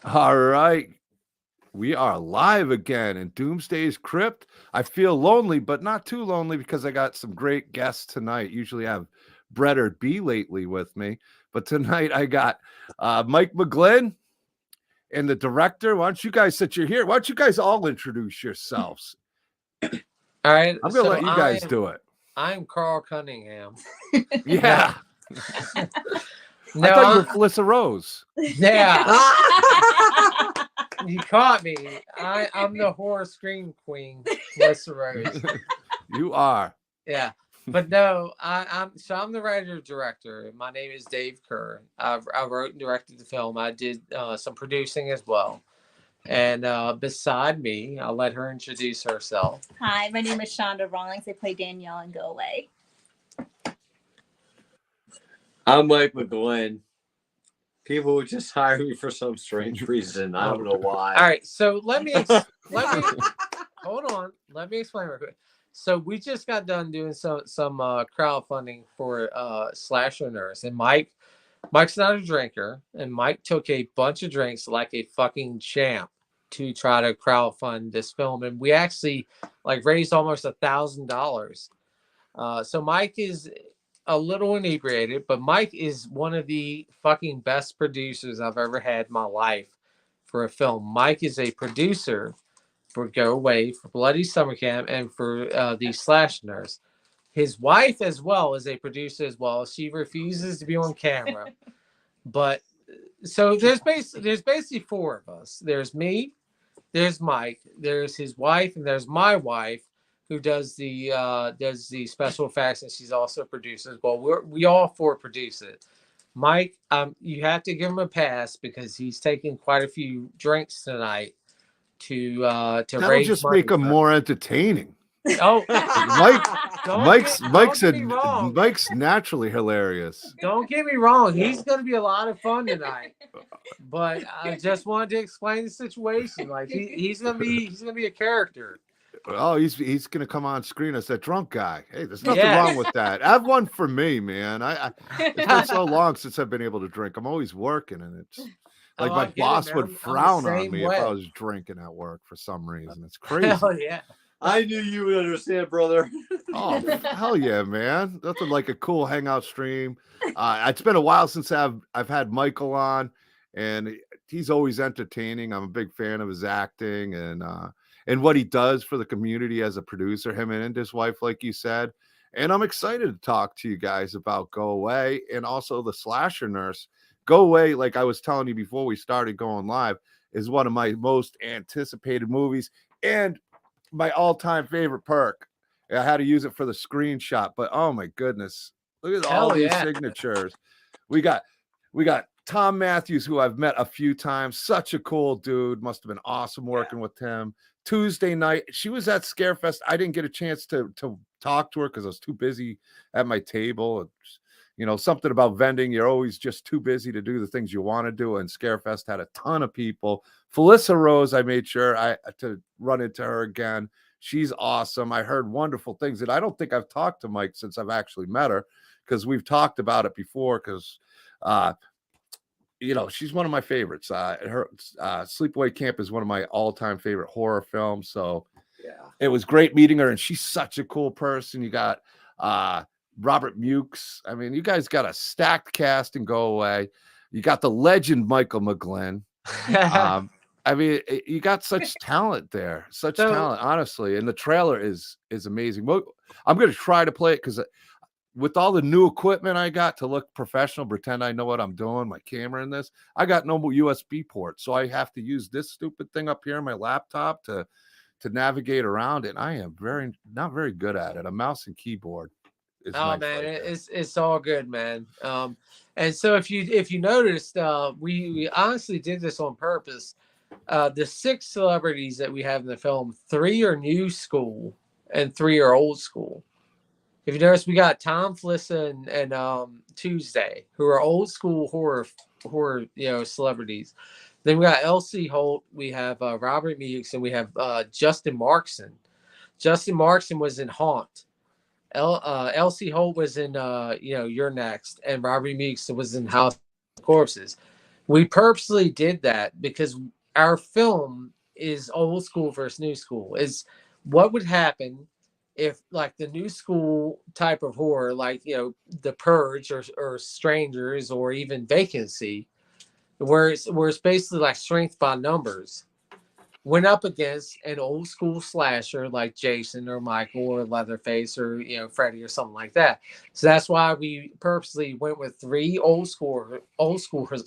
All right. We are live again in Doomsday's Krypt. I feel lonely, but not too lonely because I got some great guests tonight. Usually I have Brett or B lately with me, but tonight I got Mike McGlynn and the director. Why don't you guys, since you're here, why don't you guys all introduce yourselves? All right. I'm going to let you guys do it. I'm Carl Cunningham. Yeah. No, I thought you were Felissa Rose. Yeah. You caught me. I'm the horror scream queen, Felissa Rose. You are. Yeah. But no, I'm the writer director. My name is Dave Kerr. I wrote and directed the film. I did some producing as well. And beside me, I'll let her introduce herself. Hi, my name is Shonda Rawlings. I play Danielle in Go Away. I'm Mike McGlynn. People would just hire me for some strange reason. I don't know why. All right, so let me hold on. Let me explain real quick. So we just got done doing some crowdfunding for Slasher Nurse, and Mike's not a drinker, and Mike took a bunch of drinks like a fucking champ to try to crowdfund this film, and we actually raised almost $1,000. So Mike is a little inebriated, but Mike is one of the fucking best producers I've ever had in my life for a film. Mike is a producer for Go Away, for Bloody Summer Camp, and for the Slash Nurse. His wife as well is a producer as well. She refuses to be on camera. But so there's basically four of us. There's me, there's Mike, there's his wife, and there's my wife, who does the special effects, and she's also a producer as well. We all four produce it. Mike, you have to give him a pass because he's taking quite a few drinks tonight to That'll raise just money make him more entertaining. Oh, Mike's naturally hilarious. Don't get me wrong; he's going to be a lot of fun tonight. But I just wanted to explain the situation. Like he's going to be a character. Oh, he's gonna come on screen as that drunk guy. Hey, there's nothing wrong with that. Have one for me, man. It's been so long since I've been able to drink. I'm always working, and it's like my boss would frown on me if I was drinking at work for some reason. It's crazy. Hell yeah. I knew you would understand, brother. Oh, hell yeah, man. Nothing like a cool hangout stream. It's been a while since I've had Michael on, and he's always entertaining. I'm a big fan of his acting and what he does for the community as a producer, him and his wife, like you said. And I'm excited to talk to you guys about Go Away and also the Slasher Nurse. Go Away, like I was telling you before we started going live, is one of my most anticipated movies and my all-time favorite perk. I had to use it for the screenshot, but oh my goodness, look at all these signatures. We got Tom Matthews, who I've met a few times. Such a cool dude. Must have been awesome working with him. Tuesday night, she was at Scarefest. I didn't get a chance to talk to her because I was too busy at my table. Something about vending, you're always just too busy to do the things you want to do. And Scarefest had a ton of people. Felissa Rose, I made sure to run into her again. She's awesome. I heard wonderful things, and I don't think I've talked to Mike since I've actually met her, because we've talked about it before. Because she's one of my favorites. Her Sleepaway Camp is one of my all-time favorite horror films. So yeah, it was great meeting her, and she's such a cool person. You got Robert Mukes. I mean, you guys got a stacked cast and Go Away. You got the legend Michael McGlynn. I mean, you got such talent there, talent, honestly. And the trailer is amazing. Well, I'm going to try to play it because with all the new equipment I got to look professional, pretend I know what I'm doing, my camera in this, I got no USB port. So I have to use this stupid thing up here on my laptop to navigate around it. I am not very good at it. A mouse and keyboard. Oh man, it's all good, man. And so if you noticed, we honestly did this on purpose. The 6 celebrities that we have in the film, 3 are new school and 3 are old school. If you notice, we got Tom, Felissa, and Tuesday, who are old school horror celebrities. Then we got Elsie Holt, we have Robert Mukes, and we have Justin Markson. Justin Markson was in Haunt. Elsie Holt was in You're Next, and Robert Mukes was in House of Corpses. We purposely did that because our film is old school versus new school. Is what would happen if like the new school type of horror, like The Purge or Strangers or even Vacancy, where it's basically like strength by numbers, went up against an old school slasher like Jason or Michael or Leatherface or Freddy or something like that. So that's why we purposely went with 3 old school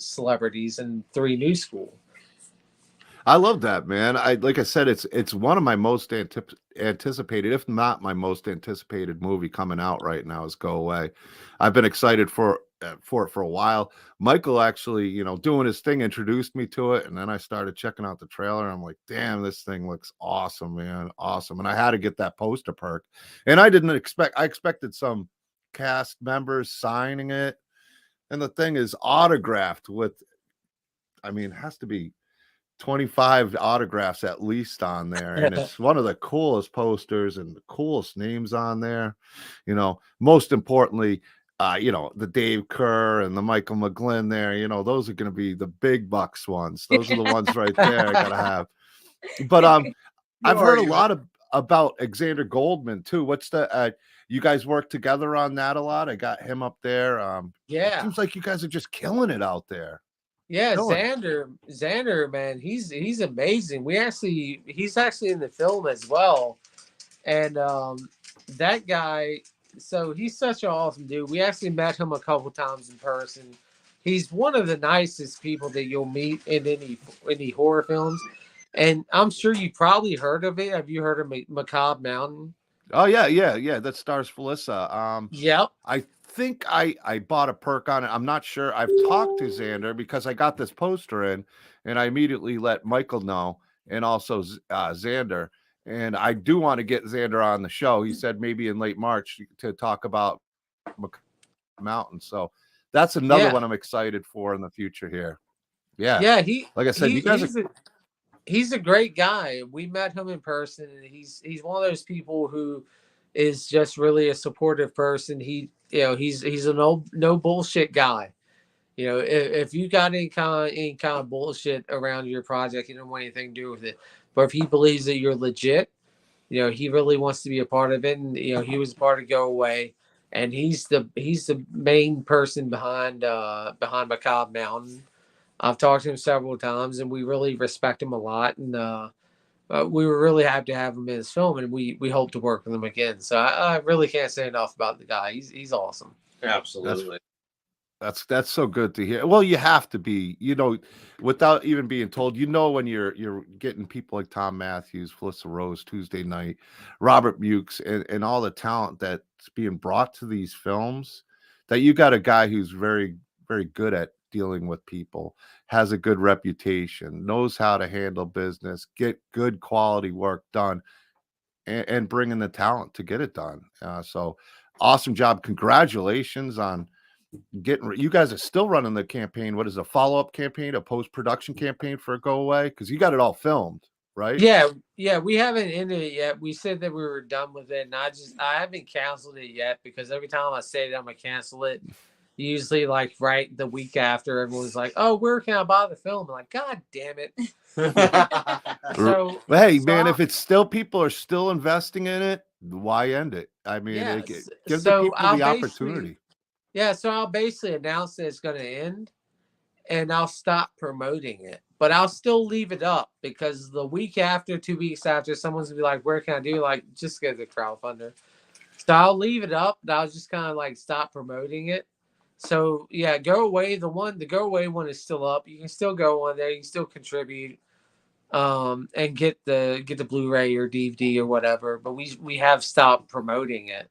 celebrities and 3 new school. I love that, man. Like I said, it's one of my most anticipated, if not my most anticipated movie coming out right now is Go Away. I've been excited for it for a while. Michael actually, doing his thing, introduced me to it, and then I started checking out the trailer. And I'm like, damn, this thing looks awesome, man, awesome. And I had to get that poster perk, and I expected some cast members signing it, and the thing is autographed with, it has to be 25 autographs at least on there, and it's one of the coolest posters and the coolest names on there. Most importantly, the Dave Kerr and the Michael McGlynn there, those are going to be the big bucks ones. Those are the ones right there I gotta have. But I've heard a lot about Xander Goldman too. What's the you guys work together on that a lot? I got him up there. It seems like you guys are just killing it out there. Yeah, Xander, man, he's amazing. He's actually in the film as well, and that guy. So he's such an awesome dude. We actually met him a couple times in person. He's one of the nicest people that you'll meet in any horror films, and I'm sure you probably heard of it. Have you heard of Macabre Mountain? Oh yeah. That stars Felissa. Yep. I think I bought a perk on it. I'm not sure. I've talked to Xander because I got this poster in, and I immediately let Michael know, and also Xander. And I do want to get Xander on the show. He said maybe in late March to talk about Mountain. So that's another one I'm excited for in the future here. Yeah. Yeah. Like I said, you guys he's a great guy. We met him in person, and he's one of those people who is just really a supportive person. He's a no bullshit guy. If you got any kind of bullshit around your project, you don't want anything to do with it. But if he believes that you're legit, he really wants to be a part of it. And he was a part of Go Away, and he's the main person behind Macabre Mountain. I've talked to him several times, and we really respect him a lot. And we were really happy to have him in his film, and we hope to work with him again. So I really can't say enough about the guy. He's awesome. Absolutely. That's so good to hear. Well, you have to be, without even being told, when you're getting people like Tom Matthews, Felissa Rose, Tuesday Night, Robert Mukes, and all the talent that's being brought to these films, that you got a guy who's very, very good at dealing with people, has a good reputation, knows how to handle business, get good quality work done, and bring in the talent to get it done. So awesome job. Congratulations on you guys are still running the campaign. What is a follow-up campaign, a post-production campaign for Go Away? Because you got it all filmed, right? Yeah, we haven't ended it yet. We said that we were done with it, and I haven't canceled it yet, because every time I say that I'm gonna cancel it, usually like right the week after, everyone's like, "Oh, where can I buy the film?" I'm like, "God damn it!" Man, if it's still, people are still investing in it, why end it? Give the people the opportunity. Yeah, so I'll basically announce that it's going to end, and I'll stop promoting it. But I'll still leave it up, because the week after, 2 weeks after, someone's going to be like, "Where can I do?" Like, just go to the crowdfunder. So I'll leave it up, but I'll just kind of like stop promoting it. So yeah, Go Away, the Go Away one is still up. You can still go on there. You can still contribute, and get the Blu-ray or DVD or whatever. But we have stopped promoting it.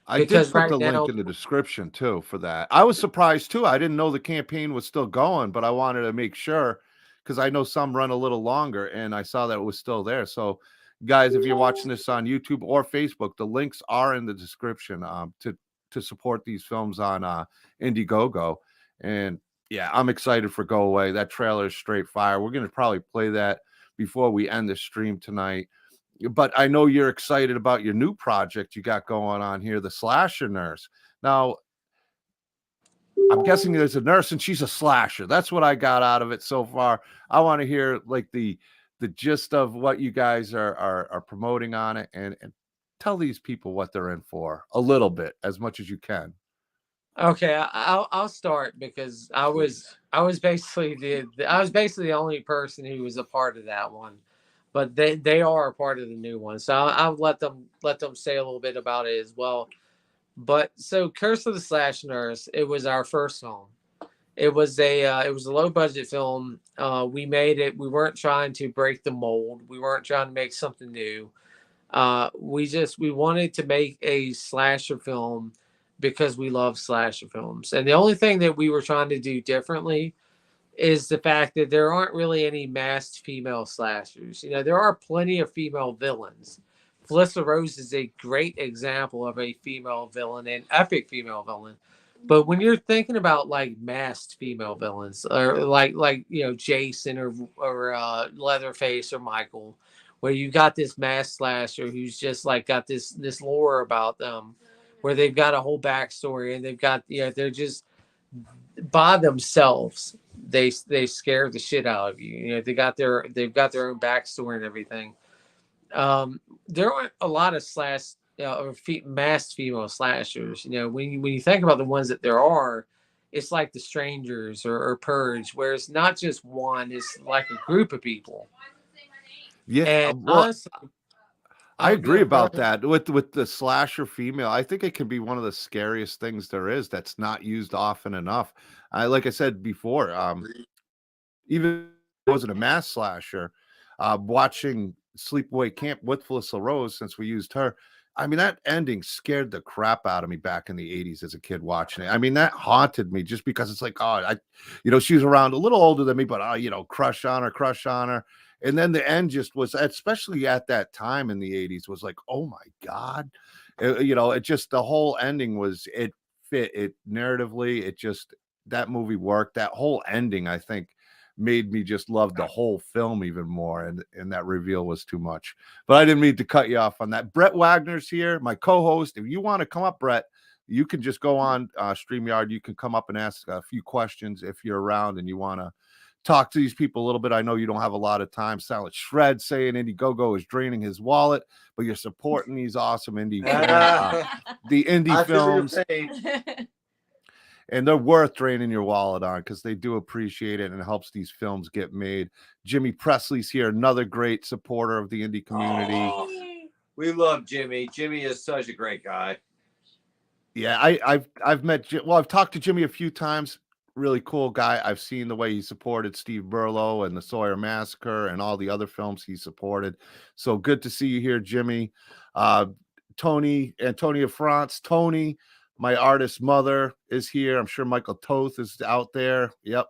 I did put the link in the description too for that. I was surprised too. I didn't know the campaign was still going, but I wanted to make sure, because I know some run a little longer, and I saw that it was still there. So guys, if you're watching this on YouTube or Facebook, the links are in the description to support these films on Indiegogo. And yeah, I'm excited for Go Away. That trailer is straight fire. We're going to probably play that before we end the stream tonight. But I know you're excited about your new project you got going on here, the Slasher Nurse. Now, I'm guessing there's a nurse and she's a slasher. That's what I got out of it so far. I want to hear like the gist of what you guys are promoting on it, and tell these people what they're in for a little bit, as much as you can. Okay, I'll start because I was basically the only person who was a part of that one, but they are a part of the new one, so I'll let them say a little bit about it as well. But so Curse of the Slash Nurse, it was our first film. It was a low budget film. We made it. We weren't trying to break the mold. We weren't trying to make something new. We wanted to make a slasher film because we love slasher films. And the only thing that we were trying to do differently is the fact that there aren't really any masked female slashers. You know, there are plenty of female villains. Felissa Rose is a great example of a female villain, an epic female villain. But when you're thinking about like masked female villains, or like you know Jason or Leatherface or Michael, where you got this masked slasher who's just like got this lore about them, where they've got a whole backstory and they've got they're just by themselves. They scare the shit out of you. You know they've got their own backstory and everything. There aren't a lot of masked female slashers. You know, when you think about the ones that there are, it's like The Strangers or Purge, where it's not just one; it's like a group of people. Yeah, And well, honestly, I agree about that. With the slasher female, I think it can be one of the scariest things there is that's not used often enough. Like I said before, even if it wasn't a mass slasher, watching Sleepaway Camp with Felissa Rose, since we used her, I mean, that ending scared the crap out of me back in the 80s as a kid watching it. I mean, that haunted me just because it's like, oh, she was around a little older than me, but, crush on her. And then the end just was, especially at that time in the 80s, was like, oh my God. It just, the whole ending it fit it narratively. That movie worked. That whole ending, I think, made me just love the whole film even more, and that reveal was too much. But I didn't mean to cut you off on that. Brett Wagner's here, my co-host. If you want to come up, Brett, you can just go on StreamYard. You can come up and ask a few questions if you're around and you want to talk to these people a little bit. I know you don't have a lot of time. Silent Shred saying Indiegogo is draining his wallet, but you're supporting these awesome indie the indie films. And they're worth draining your wallet on because they do appreciate it and it helps these films get made. Jimmy Presley's here, another great supporter of the indie community. Oh, we love Jimmy. Jimmy is such a great guy. Yeah, I've met I've talked to Jimmy a few times. Really cool guy. I've seen the way he supported Steve Burlow and the Sawyer Massacre and all the other films he supported. So good to see you here, Jimmy. Antonia France, Tony. My artist mother is here. I'm sure Michael Toth is out there. Yep.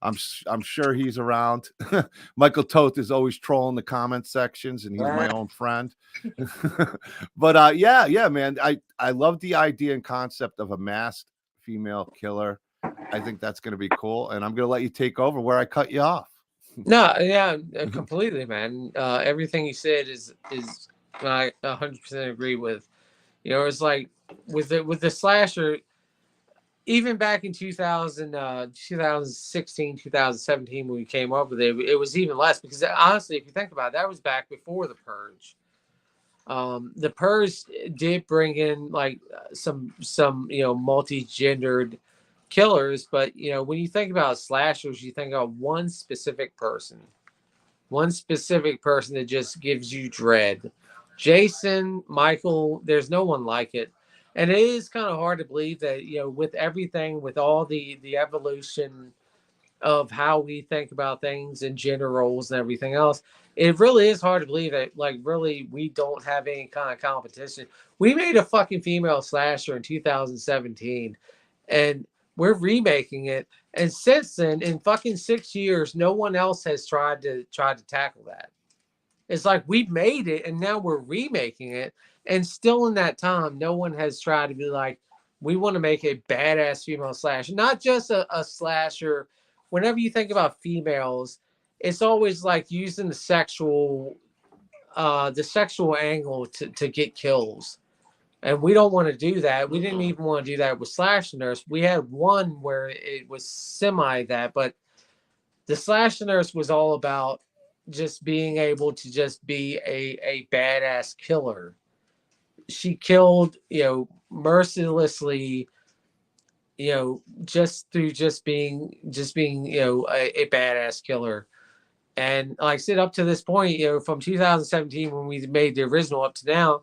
I'm sure he's around. Michael Toth is always trolling the comment sections, and he's my own friend. But yeah, man. I love the idea and concept of a masked female killer. I think that's going to be cool, and I'm going to let you take over where I cut you off. No, yeah, completely, man. Everything you said is I 100% agree with. It's like with the slasher, even back in 2016, 2017, when we came up with it, it was even less because honestly, if you think about it, that was back before The Purge. The Purge did bring in like some multi-gendered killers, but when you think about slashers, you think of one specific person that just gives you dread. Jason, Michael, there's no one like it. And it is kind of hard to believe that, with everything, with all the evolution of how we think about things and gender roles and everything else, it really is hard to believe that, like, really, we don't have any kind of competition. We made a fucking female slasher in 2017, and we're remaking it. And since then, in fucking 6 years, no one else has tried to tackle that. It's like we made it and now we're remaking it. And still in that time, no one has tried to be like, we want to make a badass female slasher, not just a slasher. Whenever you think about females, it's always like using the sexual angle to get kills. And we don't want to do that. We didn't even want to do that with Slash Nurse. We had one where it was semi that, but the Slash Nurse was all about just being able to just be a badass killer. She killed, mercilessly, just through just being, a badass killer. And like I said, up to this point, from 2017 when we made the original up to now,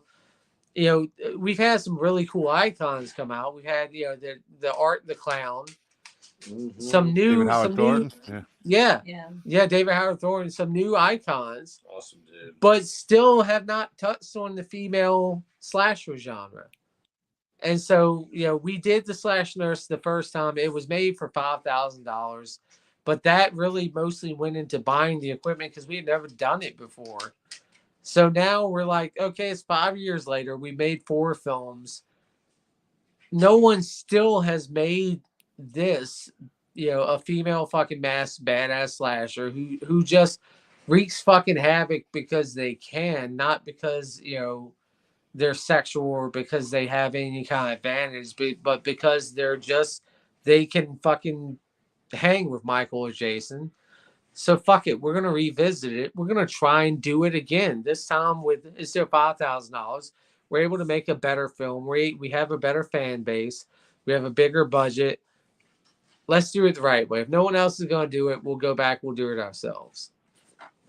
we've had some really cool icons come out. We've had, the Art the Clown, some David new, Howard Thornton. yeah, Yeah. David Howard Thornton, some new icons, Awesome, dude. but still have not touched on the female slasher genre. And so, we did the Slash Nurse the first time. It was made for $5,000, but that really mostly went into buying the equipment because we had never done it before. So now we're like, okay, it's 5 years later. We made 4 films. No one still has made this, a female fucking masked badass slasher who just wreaks fucking havoc because they can, not because, they're sexual or because they have any kind of advantage, but because they can fucking hang with Michael or Jason. So fuck it, we're gonna revisit it. We're gonna try and do it again. This time with instead of $5,000, we're able to make a better film. We have a better fan base. We have a bigger budget. Let's do it the right way. If no one else is gonna do it, we'll go back. We'll do it ourselves.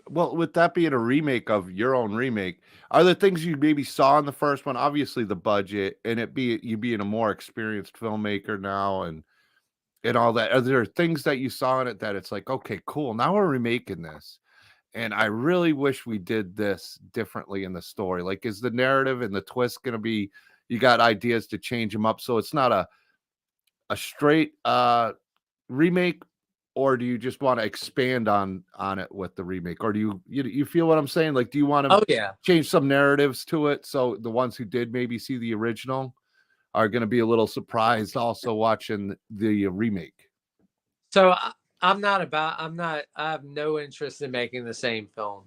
Well, with that being a remake of your own remake, are there things you maybe saw in the first one? Obviously, the budget and you being a more experienced filmmaker now and all that. Are there things that you saw in it that it's like, okay, cool, now we're remaking this, and I really wish we did this differently in the story? Like, is the narrative and the twist going to be? You got ideas to change them up so it's not a straight remake, or do you just want to expand on it with the remake, or do you feel what I'm saying? Like, do you want to change some narratives to it so the ones who did maybe see the original are going to be a little surprised also watching the remake? So I have no interest in making the same film.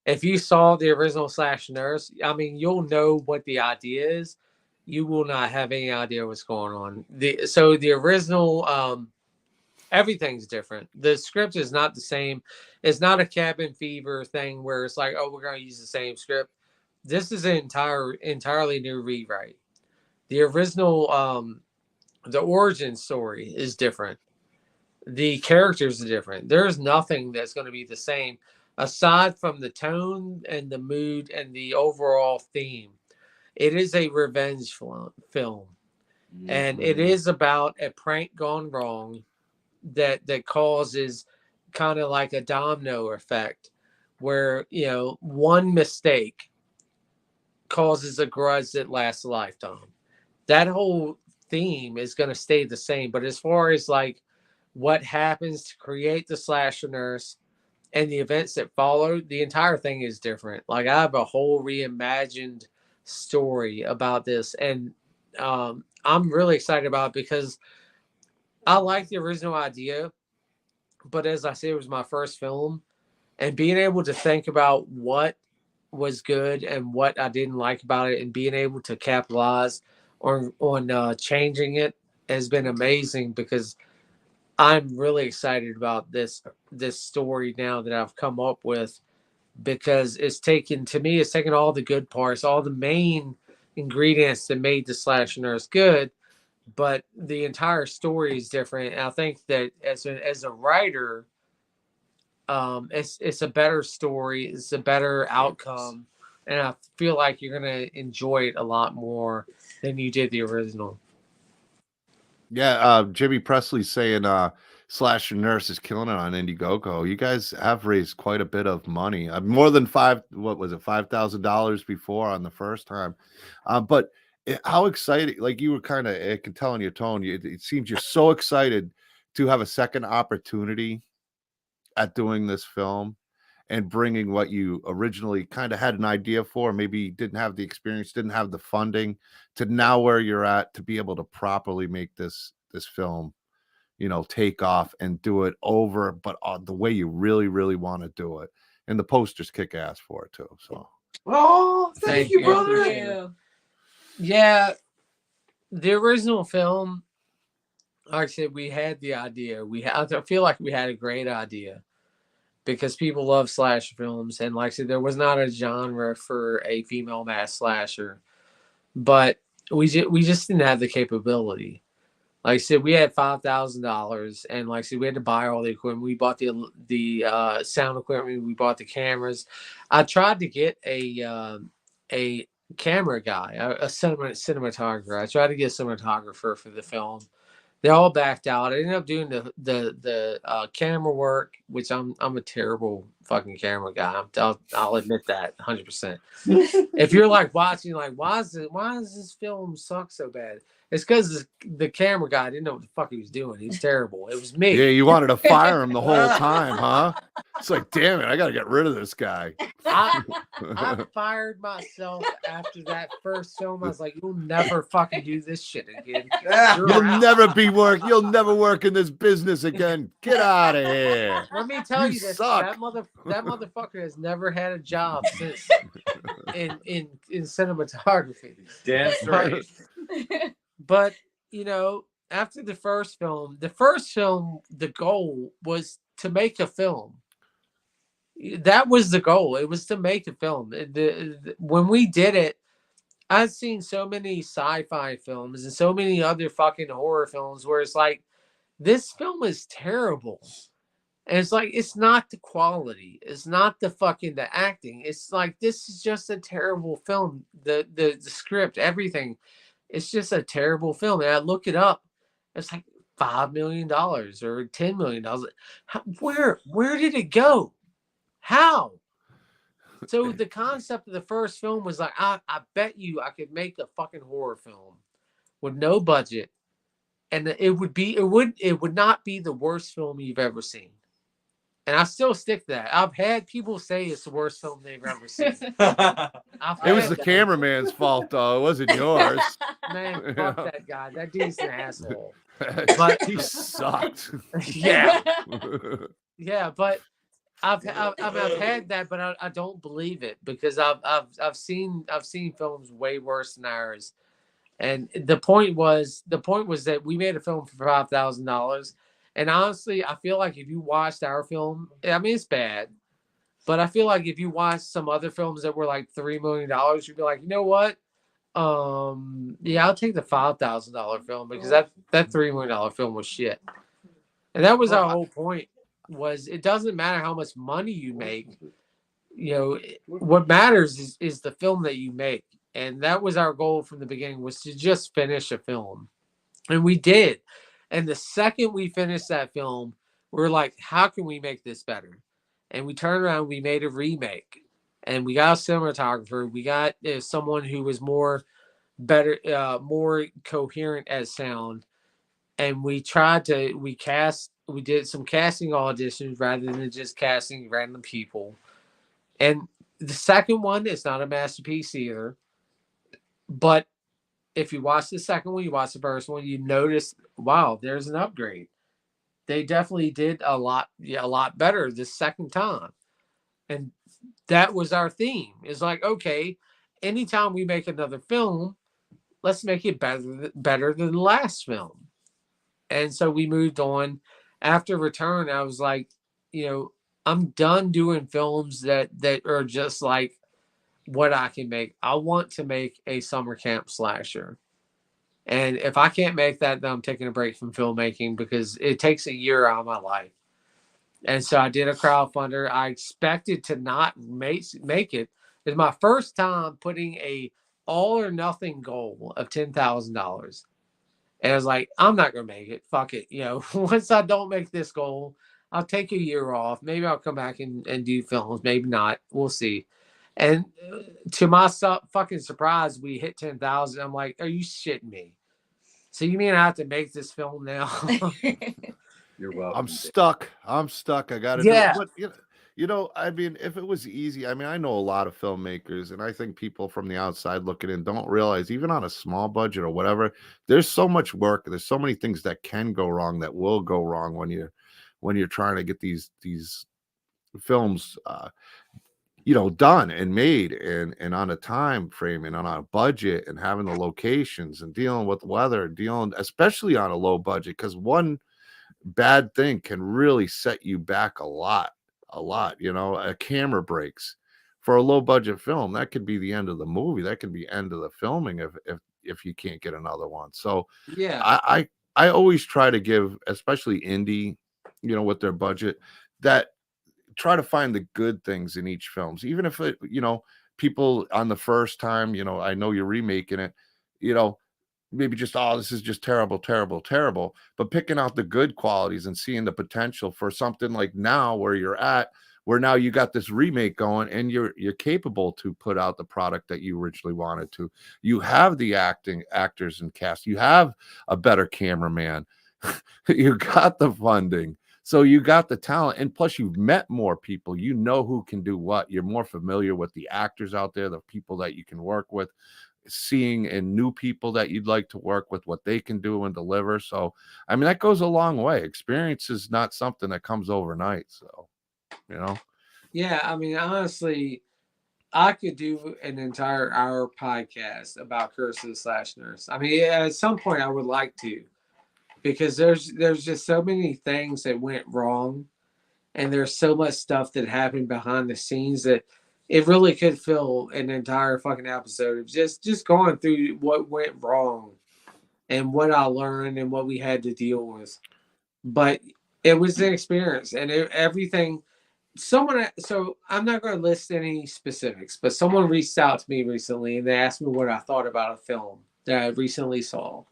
If you saw the original Slash Nurse, I mean, you'll know what the idea is. You will not have any idea what's going on. The original, everything's different. The script is not the same. It's not a Cabin Fever thing where it's like, oh, we're going to use the same script. This is an entirely new rewrite. The original, the origin story is different. The characters are different. There's nothing that's going to be the same aside from the tone and the mood and the overall theme. It is a revenge film. And it is about a prank gone wrong that causes kind of like a domino effect where, one mistake causes a grudge that lasts a lifetime. That whole theme is going to stay the same. But as far as like what happens to create the Slasher Nurse and the events that follow, the entire thing is different. Like, I have a whole reimagined story about this, and I'm really excited about it because I like the original idea, but as I said, it was my first film, and being able to think about what was good and what I didn't like about it, and being able to capitalize on changing it has been amazing, because I'm really excited about this story now that I've come up with, because it's taken all the good parts, all the main ingredients that made the Slash Nurse good, but the entire story is different. And I think that as a writer, it's a better story, it's a better outcome, and I feel like you're gonna enjoy it a lot more than you did the original. Yeah, Jimmy Presley's saying Slasher Nurse is killing it on Indiegogo. You guys have raised quite a bit of money, more than $5,000 before on the first time. But how exciting! Like, you were kind of, I can tell in your tone, it seems you're so excited to have a second opportunity at doing this film and bringing what you originally kind of had an idea for, maybe didn't have the experience, didn't have the funding, to now where you're at, to be able to properly make this film, take off and do it over, but the way you really, really want to do it. And the posters kick ass for it too. So, thank you, brother. Thank you. Yeah, the original film, like I said, we had the idea. I feel like we had a great idea because people love slasher films, and like I said, there was not a genre for a female mass slasher, but we just didn't have the capability. Like I said, we had $5,000, and like I said, we had to buy all the equipment. We bought the sound equipment. We bought the cameras. I tried to get a camera guy, a cinematographer. I tried to get a cinematographer for the film. They all backed out. I ended up doing the camera work, which I'm a terrible fucking camera guy. I'll admit that 100%. If you're like watching, like why does this film suck so bad? It's because the camera guy didn't know what the fuck he was doing. He's terrible. It was me. Yeah, you wanted to fire him the whole time, huh? It's like, damn it, I got to get rid of this guy. I fired myself after that first film. I was like, you'll never fucking do this shit again. You'll never work in this business again. Get out of here. Let me tell you this: suck. that motherfucker has never had a job since in cinematography. Damn straight. But you know, after the first film, the goal was to make a film. That was the goal. It was to make a film. When we did it, I've seen so many sci-fi films and so many other fucking horror films where it's like, this film is terrible. And it's like, it's not the quality. It's not the acting. It's like, this is just a terrible film. The script, everything. It's just a terrible film. And I look it up. It's like $5 million or $10 million. Where did it go? How? So the concept of the first film was like, I bet you I could make a fucking horror film with no budget, and it would not be the worst film you've ever seen. And I still stick to that. I've had people say it's the worst film they've ever seen. It was the cameraman's fault, though. It wasn't yours. Man, fuck that guy. That dude's an asshole. But he sucked. Yeah. Yeah, but I've had that, but I don't believe it because I've seen films way worse than ours, and the point was that we made a film for $5,000, and honestly, I feel like if you watched our film, I mean it's bad, but I feel like if you watched some other films that were like $3 million, you'd be like, you know what? Yeah, I'll take the $5,000 film because that $3 million film was shit, and that was our whole point. Was it doesn't matter how much money you make, you know, what matters is the film that you make. And that was our goal from the beginning, was to just finish a film. And we did. And the second we finished that film, we're like, how can we make this better? And we turned around, we made a remake, and we got a cinematographer. We got someone who was more coherent as sound. And we did some casting auditions rather than just casting random people. And the second one is not a masterpiece either. But if you watch the second one, you watch the first one, you notice, wow, there's an upgrade. They definitely did a lot better the second time. And that was our theme. It's like, okay, anytime we make another film, let's make it better than the last film. And so we moved on. After Return, I was like, you know, I'm done doing films that are just like what I can make. I want to make a summer camp slasher. And if I can't make that, then I'm taking a break from filmmaking because it takes a year out of my life. And so I did a crowdfunder. I expected to not make it. It's my first time putting a all or nothing goal of $10,000. And I was like, I'm not going to make it. Fuck it. You know, once I don't make this goal, I'll take a year off. Maybe I'll come back and do films. Maybe not. We'll see. And to my fucking surprise, we hit 10,000. I'm like, are you shitting me? So you mean I have to make this film now? You're welcome. I'm stuck. I got to do it. But, you know, I mean, if it was easy, I mean, I know a lot of filmmakers, and I think people from the outside looking in don't realize, even on a small budget or whatever, there's so much work. There's so many things that can go wrong, that will go wrong when you're trying to get these films. done and made and on a time frame and on a budget and having the locations and dealing with weather, dealing especially on a low budget, because one bad thing can really set you back a lot. A camera breaks for a low budget film, that could be the end of the movie, that could be end of the filming if you can't get another one. So Yeah. I always try to give, especially indie, with their budget, that try to find the good things in each films, even if it, people on the first time, I know you're remaking it, maybe just, oh, this is just terrible, terrible, terrible, but picking out the good qualities and seeing the potential for something like now where you're at, where now you got this remake going and you're capable to put out the product that you originally wanted to. You have the actors and cast, you have a better cameraman, you got the funding. So you got the talent, and plus you've met more people. You know who can do what. You're more familiar with the actors out there, the people that you can work with, seeing and new people that you'd like to work with, what they can do and deliver. So, I mean, that goes a long way. Experience is not something that comes overnight. So, Yeah, I mean, honestly, I could do an entire hour podcast about Curses/Nurse. I mean, at some point I would like to, because there's just so many things that went wrong, and there's so much stuff that happened behind the scenes that it really could fill an entire fucking episode of just going through what went wrong and what I learned and what we had to deal with. But it was an experience, and everything. So I'm not going to list any specifics, but someone reached out to me recently and they asked me what I thought about a film that I recently saw.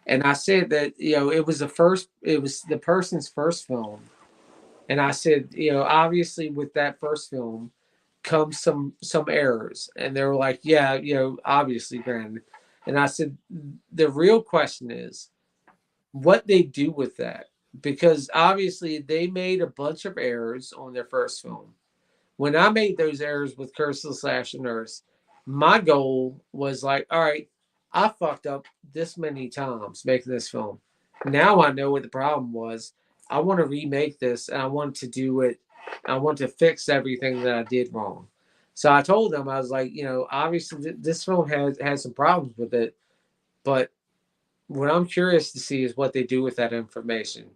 And I said that, it was the person's first film. And I said, obviously with that first film comes some errors. And they were like, yeah, obviously, Brandon. And I said, the real question is what they do with that. Because obviously they made a bunch of errors on their first film. When I made those errors with Curses/Nurse, my goal was like, all right, I fucked up this many times making this film. Now I know what the problem was. I want to remake this, and I want to do it. I want to fix everything that I did wrong. So I told them, I was like, obviously this film has some problems with it, but what I'm curious to see is what they do with that information.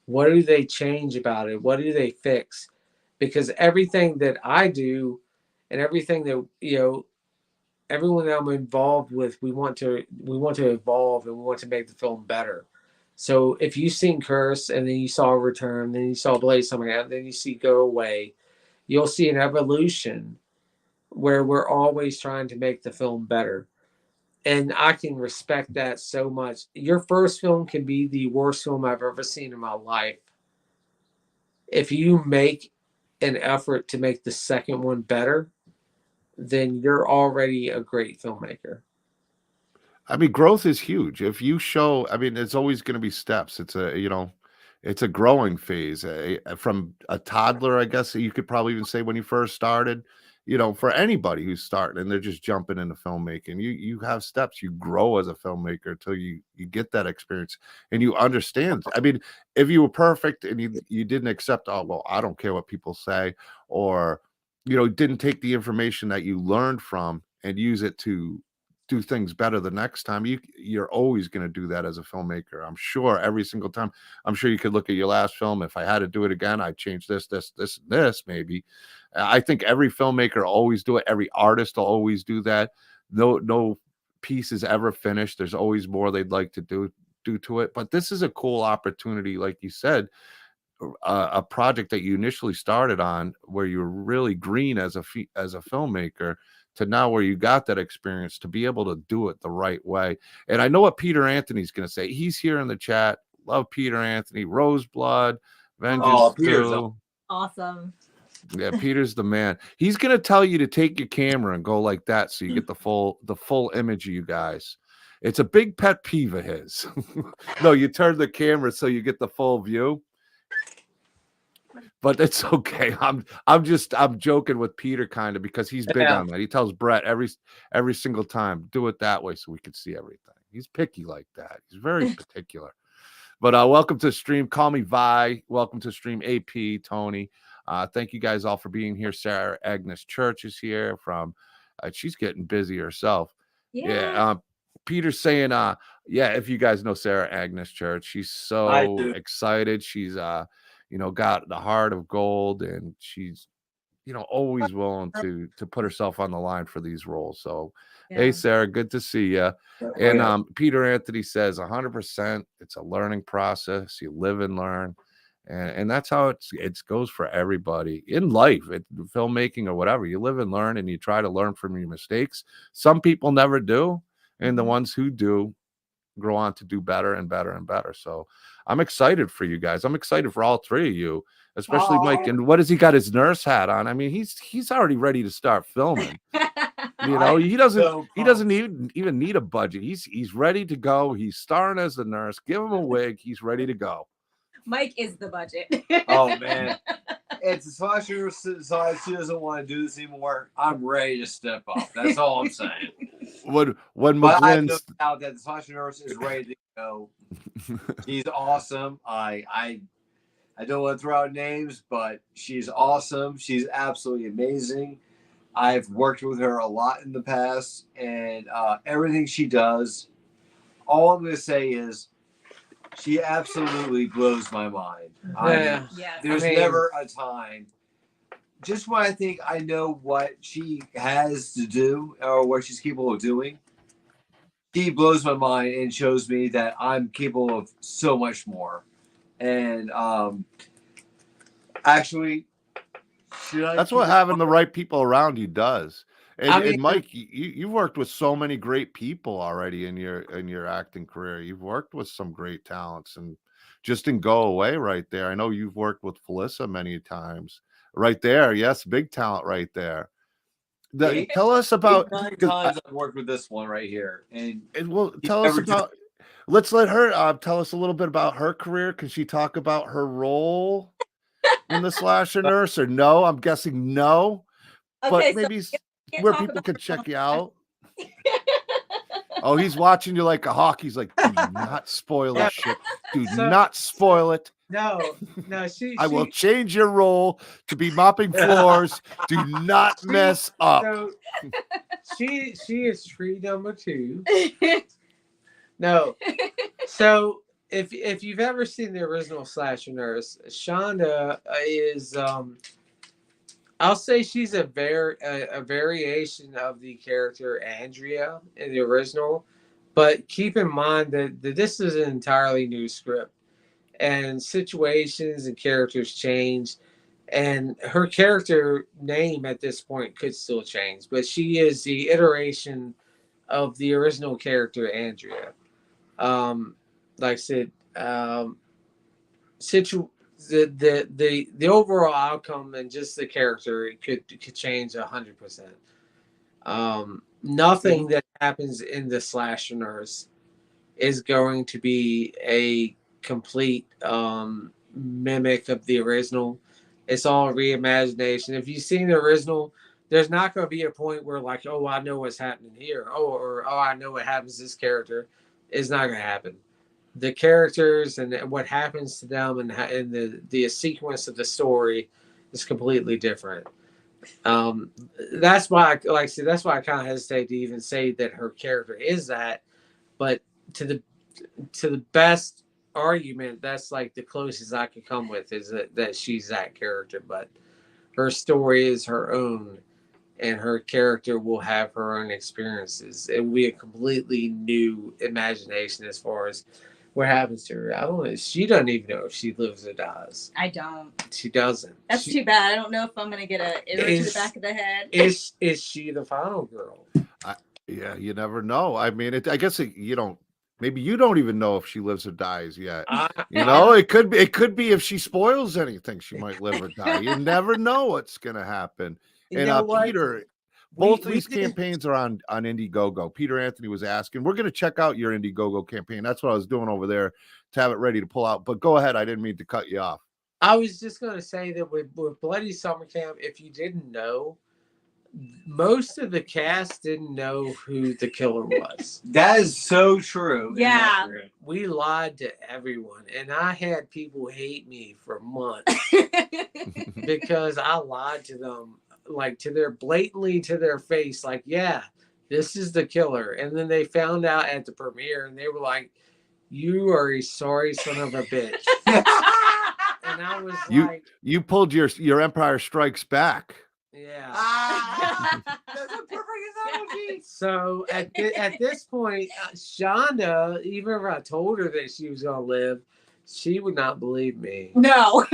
What do they change about it? What do they fix? Because everything that I do and everything that, everyone that I'm involved with, we want to evolve and we want to make the film better. So if you've seen Curse and then you saw Return, then you saw Blaze something out, then you see Go Away, you'll see an evolution where we're always trying to make the film better. And I can respect that so much. Your first film can be the worst film I've ever seen in my life. If you make an effort to make the second one better, then you're already a great filmmaker. I mean, growth is huge. If you show, I mean, it's always going to be steps. It's a growing phase from a toddler, I guess you could probably even say when you first started, for anybody who's starting and they're just jumping into filmmaking, you have steps, you grow as a filmmaker until you get that experience and you understand. I mean, if you were perfect and you didn't accept, oh, well, I don't care what people say, or, didn't take the information that you learned from and use it to do things better the next time, you're always going to do that as a filmmaker. I'm sure every single time. I'm sure you could look at your last film. If I had to do it again, I'd change this, maybe. I think every filmmaker always do it. Every artist will always do that. No piece is ever finished. There's always more they'd like to do to it. But this is a cool opportunity, like you said, a project that you initially started on where you were really green as a filmmaker, to now where you got that experience to be able to do it the right way. And I know what Peter Anthony's going to say. He's here in the chat. Love Peter Anthony. Roseblood, Vengeance 2. Awesome. Yeah, Peter's the man. He's going to tell you to take your camera and go like that so you get the full image of you guys. It's a big pet peeve of his. No, you turn the camera so you get the full view. But it's okay. I'm joking with Peter kind of, because he's big on that. He tells Brett every single time, do it that way so we can see everything. He's picky like that. He's very particular. But welcome to the stream. Call me Vi. Welcome to the stream, AP, Tony. Thank you guys all for being here. Sarah Agnes Church is here from, she's getting busy herself. Yeah. Peter's saying, yeah, if you guys know Sarah Agnes Church, she's so excited. She's, got the heart of gold, and she's, always willing to put herself on the line for these roles. So, hey, Sarah, good to see you. And Peter Anthony says 100%. It's a learning process. You live and learn. And that's how it goes for everybody in life, filmmaking or whatever. You live and learn, and you try to learn from your mistakes. Some people never do. And the ones who do grow on to do better and better and better. So I'm excited for you guys. I'm excited for all three of you, especially Mike. And what has he got his nurse hat on? I mean, he's already ready to start filming. He doesn't even need a budget. He's ready to go. He's starring as the nurse. Give him a wig. He's ready to go. Mike is the budget. Oh man, it's a slasher. So she doesn't want to do this anymore. I'm ready to step up. That's all I'm saying. When But I have McGlynn's no doubt that the slasher nurse is ready to go. She's awesome. I don't want to throw out names, but she's awesome. She's absolutely amazing. I've worked with her a lot in the past, and everything she does, all I'm going to say is she absolutely blows my mind. There's never a time. Just when I think I know what she has to do or what she's capable of doing, she blows my mind and shows me that I'm capable of so much more. And actually, that's what having the right people around you does. And Mike, you've worked with so many great people already in your acting career. You've worked with some great talents, and just in Go Away right there. I know you've worked with Felissa many times. Right there, yes, big talent right there. Tell us about 9 times I've worked with this one right here, and well, tell us about. Let's let her tell us a little bit about her career. Can she talk about her role in the slasher nurse, or no? I'm guessing no, but maybe where people could check you out. Oh, he's watching you like a hawk. He's like, do not spoil this shit. Do not spoil it. No. I will change your role to be mopping floors. Do not mess up. So she is tree number 2. No. So if you've ever seen the original slasher nurse, Shonda is I'll say she's a variation of the character Andrea in the original, but keep in mind that this is an entirely new script, and situations and characters change, and her character name at this point could still change, but she is the iteration of the original character Andrea. Like I said, the overall outcome and just the character could change 100%. Nothing that happens in the slasher nurse is going to be a complete mimic of the original. It's all reimagination. If you've seen the original, there's not going to be a point where like, oh, I know what's happening here. Oh, I know what happens to this character. It's not going to happen. The characters and what happens to them and the sequence of the story is completely different. That's why, that's why I kind of hesitate to even say that her character is that. But to the best argument, that's like the closest I could come with is that she's that character. But her story is her own, and her character will have her own experiences. It will be a completely new imagination as far as what happens to her. I don't know. She doesn't even know if she lives or dies. I don't. She doesn't. That's too bad. I don't know if I'm gonna get a arrow to the back of the head. Is she the final girl? Yeah, you never know. I mean, I guess you don't. Maybe you don't even know if she lives or dies yet. It could be if she spoils anything, she might live or die. You never know what's gonna happen. And Peter, both of these campaigns are on Indiegogo. Peter Anthony was asking. We're going to check out your Indiegogo campaign. That's what I was doing over there to have it ready to pull out. But go ahead. I didn't mean to cut you off. I was just going to say that with Bloody Summer Camp, if you didn't know, most of the cast didn't know who the killer was. That is so true. and Yeah. accurate. We lied to everyone, and I had people hate me for months because I lied to them, like blatantly to their face, like, yeah, this is the killer. And then they found out at the premiere, and they were like, "You are a sorry son of a bitch." And I was like, You pulled your Empire Strikes Back. yeah. That's a perfect analogy. So at this point, Shonda, even if I told her that she was gonna live, she would not believe me. No.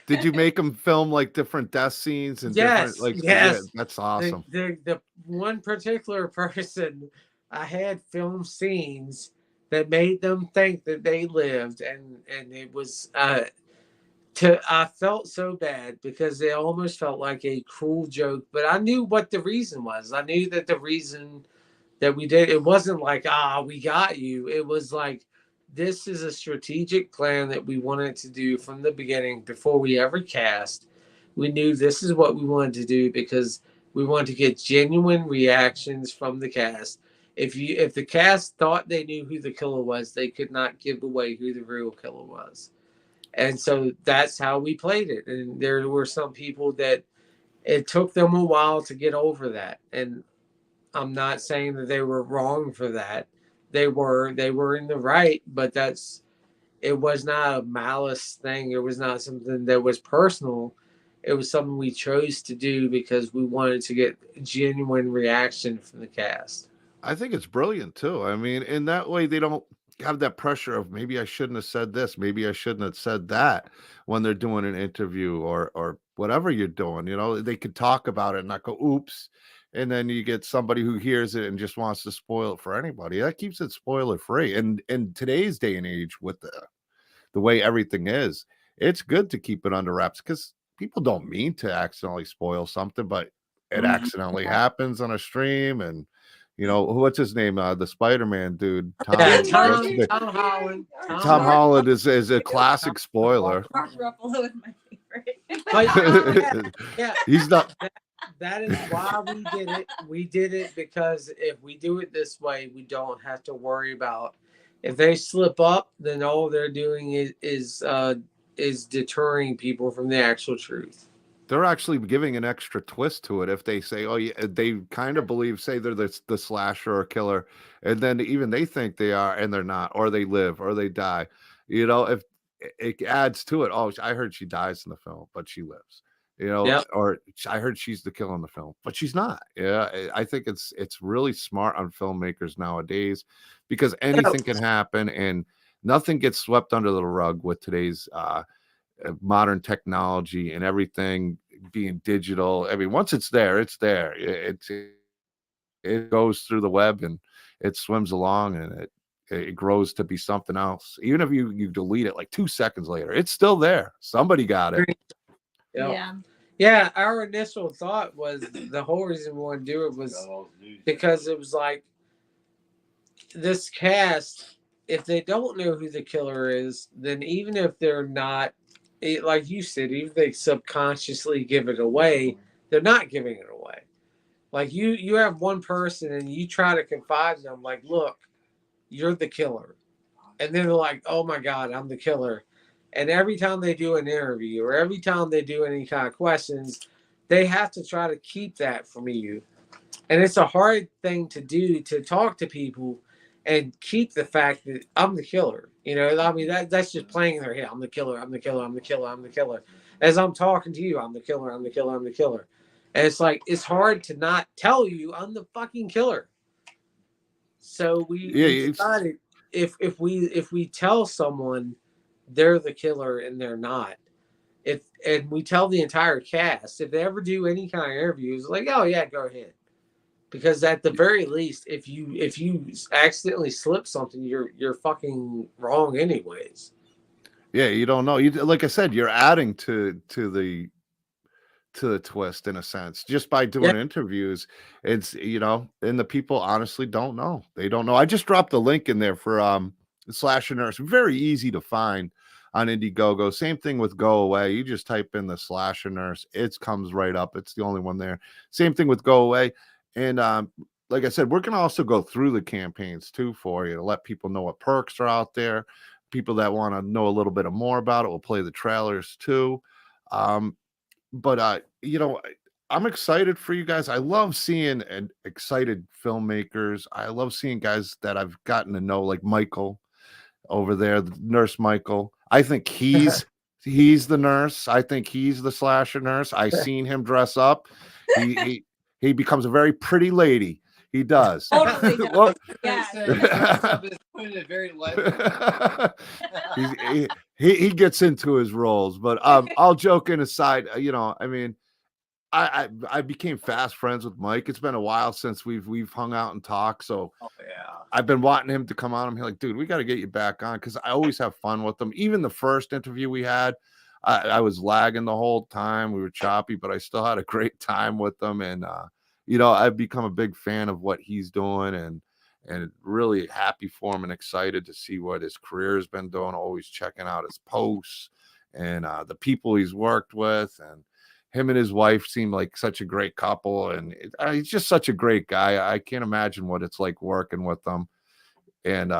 Did you make them film like different death scenes and Yes, different like? yes. Yeah, that's awesome. The one particular person, I had film scenes that made them think that they lived, and it was I felt so bad because it almost felt like a cruel joke, but I knew what the reason was. I knew that the reason that we did it wasn't like, we got you. It was like, this is a strategic plan that we wanted to do from the beginning before we ever cast. We knew this is what we wanted to do because we wanted to get genuine reactions from the cast. If the cast thought they knew who the killer was, they could not give away who the real killer was. And so that's how we played it. And there were some people that it took them a while to get over that. And I'm not saying that they were wrong for that. They were in the right, but it was not a malice thing. It was not something that was personal. It was something we chose to do because we wanted to get genuine reaction from the cast. I think it's brilliant too. I mean, in that way, they don't have that pressure of maybe I shouldn't have said this, maybe I shouldn't have said that when they're doing an interview or whatever you're doing. You know, they could talk about it and not go, oops. And then you get somebody who hears it and just wants to spoil it for anybody. That keeps it spoiler free. And in today's day and age, with the way everything is, it's good to keep it under wraps because people don't mean to accidentally spoil something, but it accidentally happens on a stream. And you know, what's his name? The Spider-Man dude. Tom Holland. Tom Holland is a classic spoiler. Mark Ruffalo is my favorite. Yeah, He's not. That is why we did it. We did it because if we do it this way, we don't have to worry about if they slip up. Then all they're doing is deterring people from the actual truth. They're actually giving an extra twist to it if they say, oh, yeah, they kind of believe, say they're the slasher or killer, and then even they think they are and they're not, or they live or they die. You know, if it adds to it, oh, I heard she dies in the film, but she lives. You know, Yep. or I heard she's the killer in the film, but she's not. Yeah, I think it's really smart on filmmakers nowadays because anything can happen and nothing gets swept under the rug with today's modern technology and everything being digital. I mean, once it's there, it's there. It goes through the web and it swims along and it grows to be something else. Even if you delete it like 2 seconds later, it's still there. Somebody got it. Yeah. Our initial thought was the whole reason we wanted to do it was because it was like this cast, if they don't know who the killer is, then even if they're not, like you said, even if they subconsciously give it away, they're not giving it away. Like you have one person and you try to confide in them, like, look, you're the killer. And then they're like, oh my God, I'm the killer. And every time they do an interview or every time they do any kind of questions, they have to try to keep that from you. And it's a hard thing to do, to talk to people and keep the fact that I'm the killer. You know, I mean, that's just playing in their head. I'm the killer. I'm the killer. I'm the killer. I'm the killer. As I'm talking to you, I'm the killer. I'm the killer. I'm the killer. And it's like, it's hard to not tell you I'm the fucking killer. So we decided if we tell someone they're the killer and they're not, and we tell the entire cast, if they ever do any kind of interviews, like, oh yeah, go ahead. Because at the very least, if you accidentally slip something, you're fucking wrong anyways. Yeah, you don't know. You, like I said, you're adding to the twist in a sense just by doing interviews. It's, you know, and the people honestly don't know. They don't know. I just dropped the link in there for Slasher Nurse. Very easy to find. on Indiegogo. Same thing with Go Away. You just type in the Slasher Nurse, it comes right up. It's the only one there. Same thing with Go Away. And like I said, we're going to also go through the campaigns too for you to let people know what perks are out there. People that want to know a little bit more about it will play the trailers too. But you know, I'm excited for you guys. I love seeing excited filmmakers. I love seeing guys that I've gotten to know, like Michael over there, the nurse Michael. I think he's the nurse. I think he's the slasher nurse. I seen him dress up. He becomes a very pretty lady. He does. Totally does. Well, Yeah. Very he gets into his roles, but all joking aside, you know, I mean, I became fast friends with Mike. It's been a while since we've hung out and talked, so I've been wanting him to come on. I'm like, dude, we got to get you back on because I always have fun with him. Even the first interview we had, I was lagging the whole time. We were choppy, but I still had a great time with him, and you know, I've become a big fan of what he's doing, and really happy for him and excited to see what his career has been doing. Always checking out his posts and the people he's worked with, and him and his wife seem like such a great couple, and he's just such a great guy. I can't imagine what it's like working with them. And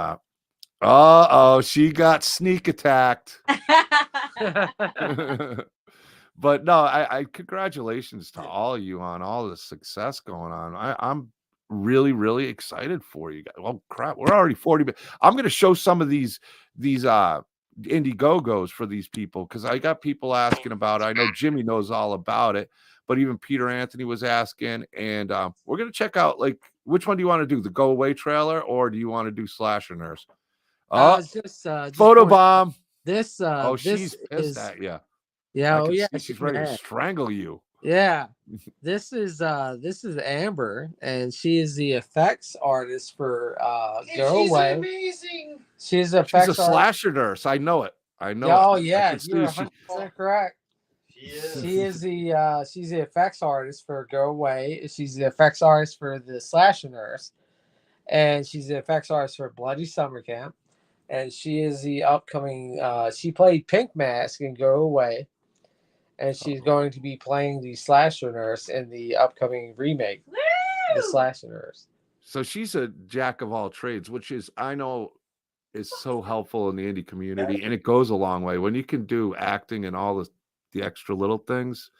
she got sneak attacked. But no, I congratulations to all of you on all the success going on. I'm really, really excited for you guys. Well, crap, we're already 40. I'm going to show some of these Indiegogos for these people because I got people asking about it. I know Jimmy knows all about it, but even Peter Anthony was asking, and we're going to check out, like, which one do you want to do, the Go Away trailer, or do you want to do Slasher Nurse? Just Photobomb. This She's pissed is at you. yeah, She's ready to strangle you. Yeah, this is Amber, and she is the effects artist for Go Away. Amazing. She's a slasher nurse. I know it. Oh yeah, you're she 100% correct. She's the effects artist for Go Away. She's the effects artist for the Slasher Nurse, and she's the effects artist for Bloody Summer Camp. And she is the upcoming. She played Pink Mask in Go Away, and she's going to be playing the Slasher Nurse in the upcoming remake, the Slasher Nurse. So she's a jack of all trades, which is, I know, is so helpful in the indie community, and it goes a long way when you can do acting and all the extra little things.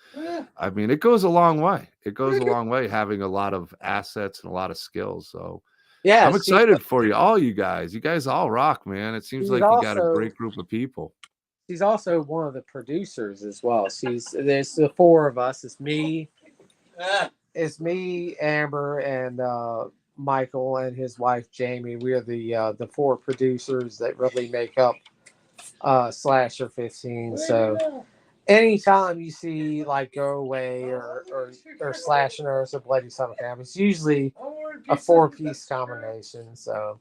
I mean, it goes a long way. It goes a long way having a lot of assets and a lot of skills. So yeah, I'm excited for you, all you guys. You guys all rock, man. It seems like you got a great group of people. She's also one of the producers as well. There's the four of us. It's me, Amber, and Michael and his wife Jamie. We are the four producers that really make up Slasher 15. So anytime you see like Go Away or Slasher Nurse or Bloody Summer Camp, it's usually a 4-piece combination. So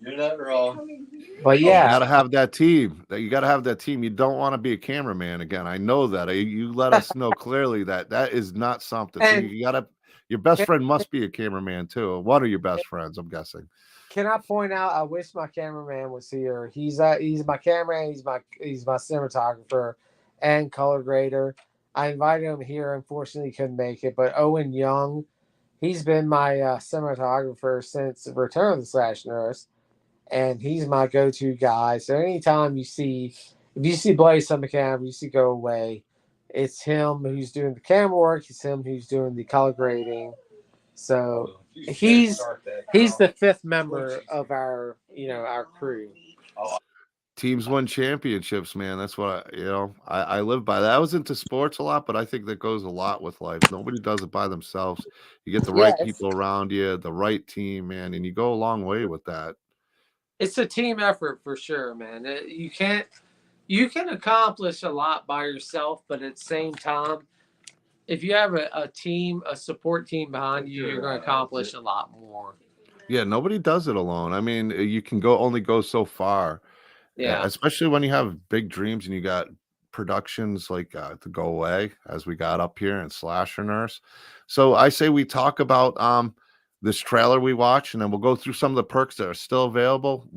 you're not wrong. But yeah, you gotta have that team. You gotta have that team. You don't want to be a cameraman again. I know that. You let us know clearly that is not something. So you gotta. Your best friend must be a cameraman too. One of your best friends, I'm guessing. Can I point out? I wish my cameraman was here. He's my cameraman. He's my cinematographer and color grader. I invited him here. Unfortunately, he couldn't make it. But Owen Young, he's been my cinematographer since Return of the Slash Nurse, and he's my go-to guy. So anytime if you see Bloody Summer Camp, you see Go Away, it's him who's doing the camera work. It's him who's doing the color grading. So he's the fifth member of our crew. Teams win championships, man. That's what I live by. That. I was into sports a lot, but I think that goes a lot with life. Nobody does it by themselves. You get the right people around you, the right team, man, and you go a long way with that. It's a team effort for sure, man. You can accomplish a lot by yourself, but at the same time, if you have a team, a support team behind you, you're going to accomplish a lot more. Yeah, nobody does it alone. I mean, you can only go so far. Yeah, especially when you have big dreams and you got productions like to Go Away, as we got up here, and Slasher Nurse. So I say we talk about this trailer we watch, and then we'll go through some of the perks that are still available.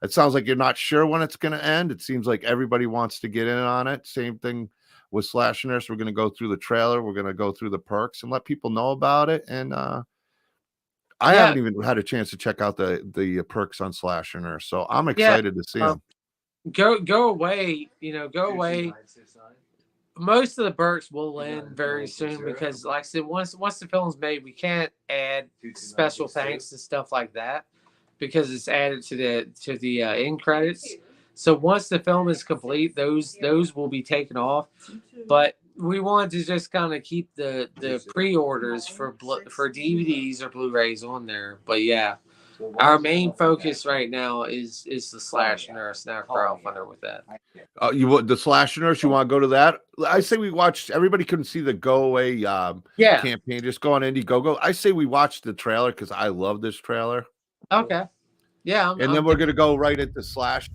it sounds like you're not sure when it's going to end. It seems like everybody wants to get in on it. Same thing with Slash Nurse. We're going to go through the trailer. We're going to go through the perks and let people know about it. And I haven't even had a chance to check out the perks on Slash Nurse, so I'm excited to see them. Go away, go away. Most of the perks will end very soon because, like I said, once the film's made, we can't add special thanks and stuff like that because it's added to the end credits. So once the film is complete, those will be taken off. But we wanted to just kind of keep the pre-orders for DVDs or Blu-rays on there. But yeah, our main focus right now is the Slash Nurse, now crowdfunder with that. You want the Slash Nurse? You want to go to that? I say we watch. Everybody couldn't see the Go Away campaign. Just go on Indiegogo. I say we watch the trailer because I love this trailer. Okay. Yeah. Then we're gonna go right into Slash.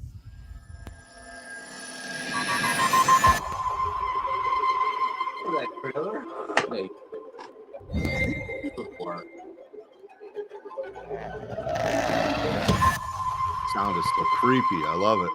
Sound is still creepy. I love it.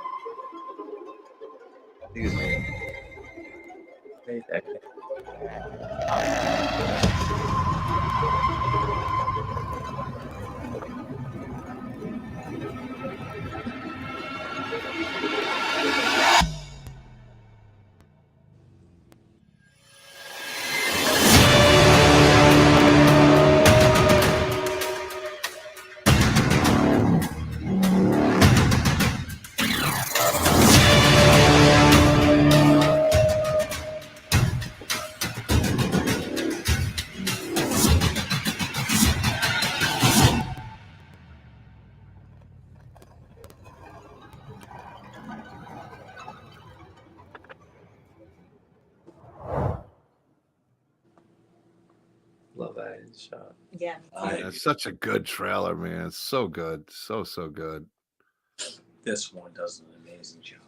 Love that shot. Yeah. It's such a good trailer, man. It's so good. So good. This one does an amazing job.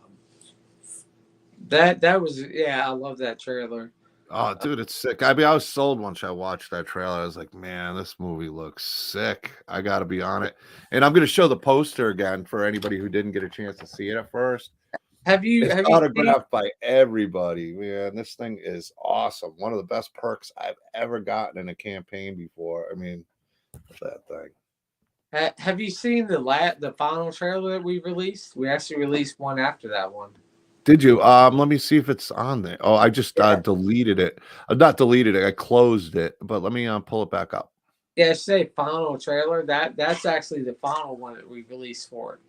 That was, I love that trailer. Oh, dude, it's sick. I mean, I was sold once I watched that trailer. I was like, man, this movie looks sick. I got to be on it. And I'm going to show the poster again for anybody who didn't get a chance to see it at first. It's autographed by everybody, man. This thing is awesome. One of the best perks I've ever gotten in a campaign before. I mean, that thing. Have you seen the final trailer that we released? We actually released one after that one. Did you? Let me see if it's on there. Oh, I just deleted it. Not deleted it. I closed it. But let me pull it back up. Yeah, say final trailer. That's actually the final one that we released for it.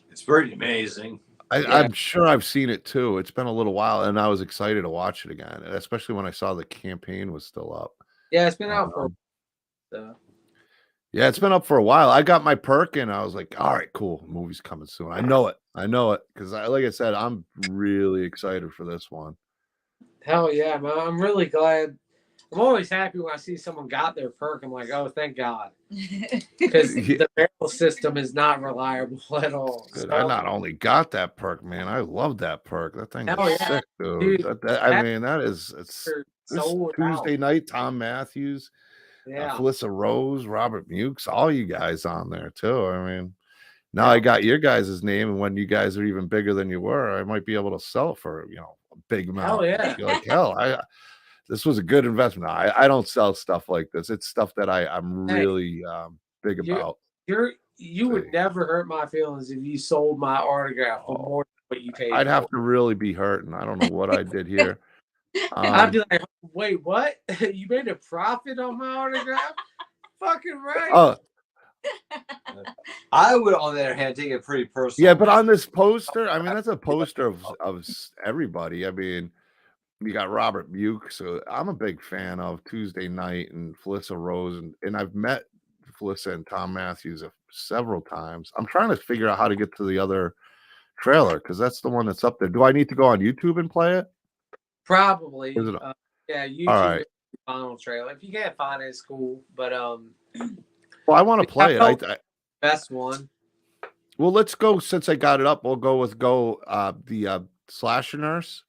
It's pretty amazing. I'm sure I've seen it too. It's been a little while, and I was excited to watch it again, especially when I saw the campaign was still up. Yeah, it's been out for. Yeah, it's been up for a while. I got my perk, and I was like, "All right, cool. Movie's coming soon." I know it because, like I said, I'm really excited for this one. Hell yeah, man! I'm really glad. I'm always happy when I see someone got their perk. I'm like, oh, thank God. Because the barrel system is not reliable at all. Good. I not only got that perk, man, I love that perk. That thing is sick, dude. I mean, it's Tuesday night, Tom Matthews, Felissa Rose, Robert Mukes, all you guys on there too. I mean, now I got your guys' name, and when you guys are even bigger than you were, I might be able to sell it for a big amount. Hell yeah. You're like, hell, this was a good investment. I don't sell stuff like this. It's stuff that I'm really big about. You would never hurt my feelings if you sold my autograph for more than what you paid. I'd have to really be hurting. I don't know what I did here. I'd be like, wait, what? You made a profit on my autograph? Fucking right. I would, on the other hand, take it pretty personal. Yeah, but on this poster, I mean, that's a poster of everybody. I mean, you got Robert Buke, so I'm a big fan of Tuesday Night and Felissa Rose, and I've met Felissa and Tom Matthews several times. I'm trying to figure out how to get to the other trailer because that's the one that's up there. Do I need to go on YouTube and play it? Probably. Yeah, YouTube. All right. Final trailer. If you can't find it, it's cool. But well, I want to play it. Best one. Well, let's go. Since I got it up, we'll go with the Slasher Nurse.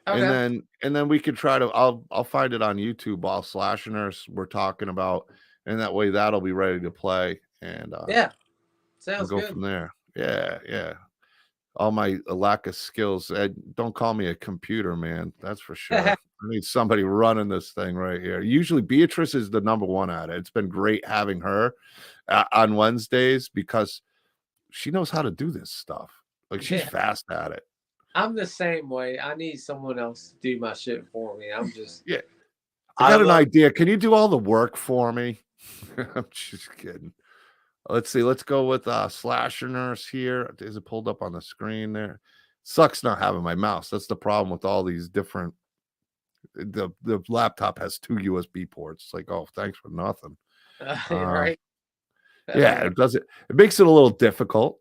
Okay. And then we could try to I'll find it on YouTube while Slasher Nurse we're talking about, and that way that'll be ready to play. And sounds we'll go good from there. Yeah. All my lack of skills. Don't call me a computer, man. That's for sure. I need somebody running this thing right here. Usually Beatrice is the number one at it. It's been great having her on Wednesdays because she knows how to do this stuff. Like she's fast at it. I'm the same way. I need someone else to do my shit for me. I'm just I got an idea. Can you do all the work for me? I'm just kidding. Let's see. Let's go with Slasher Nurse here. Is it pulled up on the screen there? Sucks not having my mouse. That's the problem with all these different. The laptop has 2 USB ports. It's like, oh, thanks for nothing. right. Yeah, it does it. It makes it a little difficult.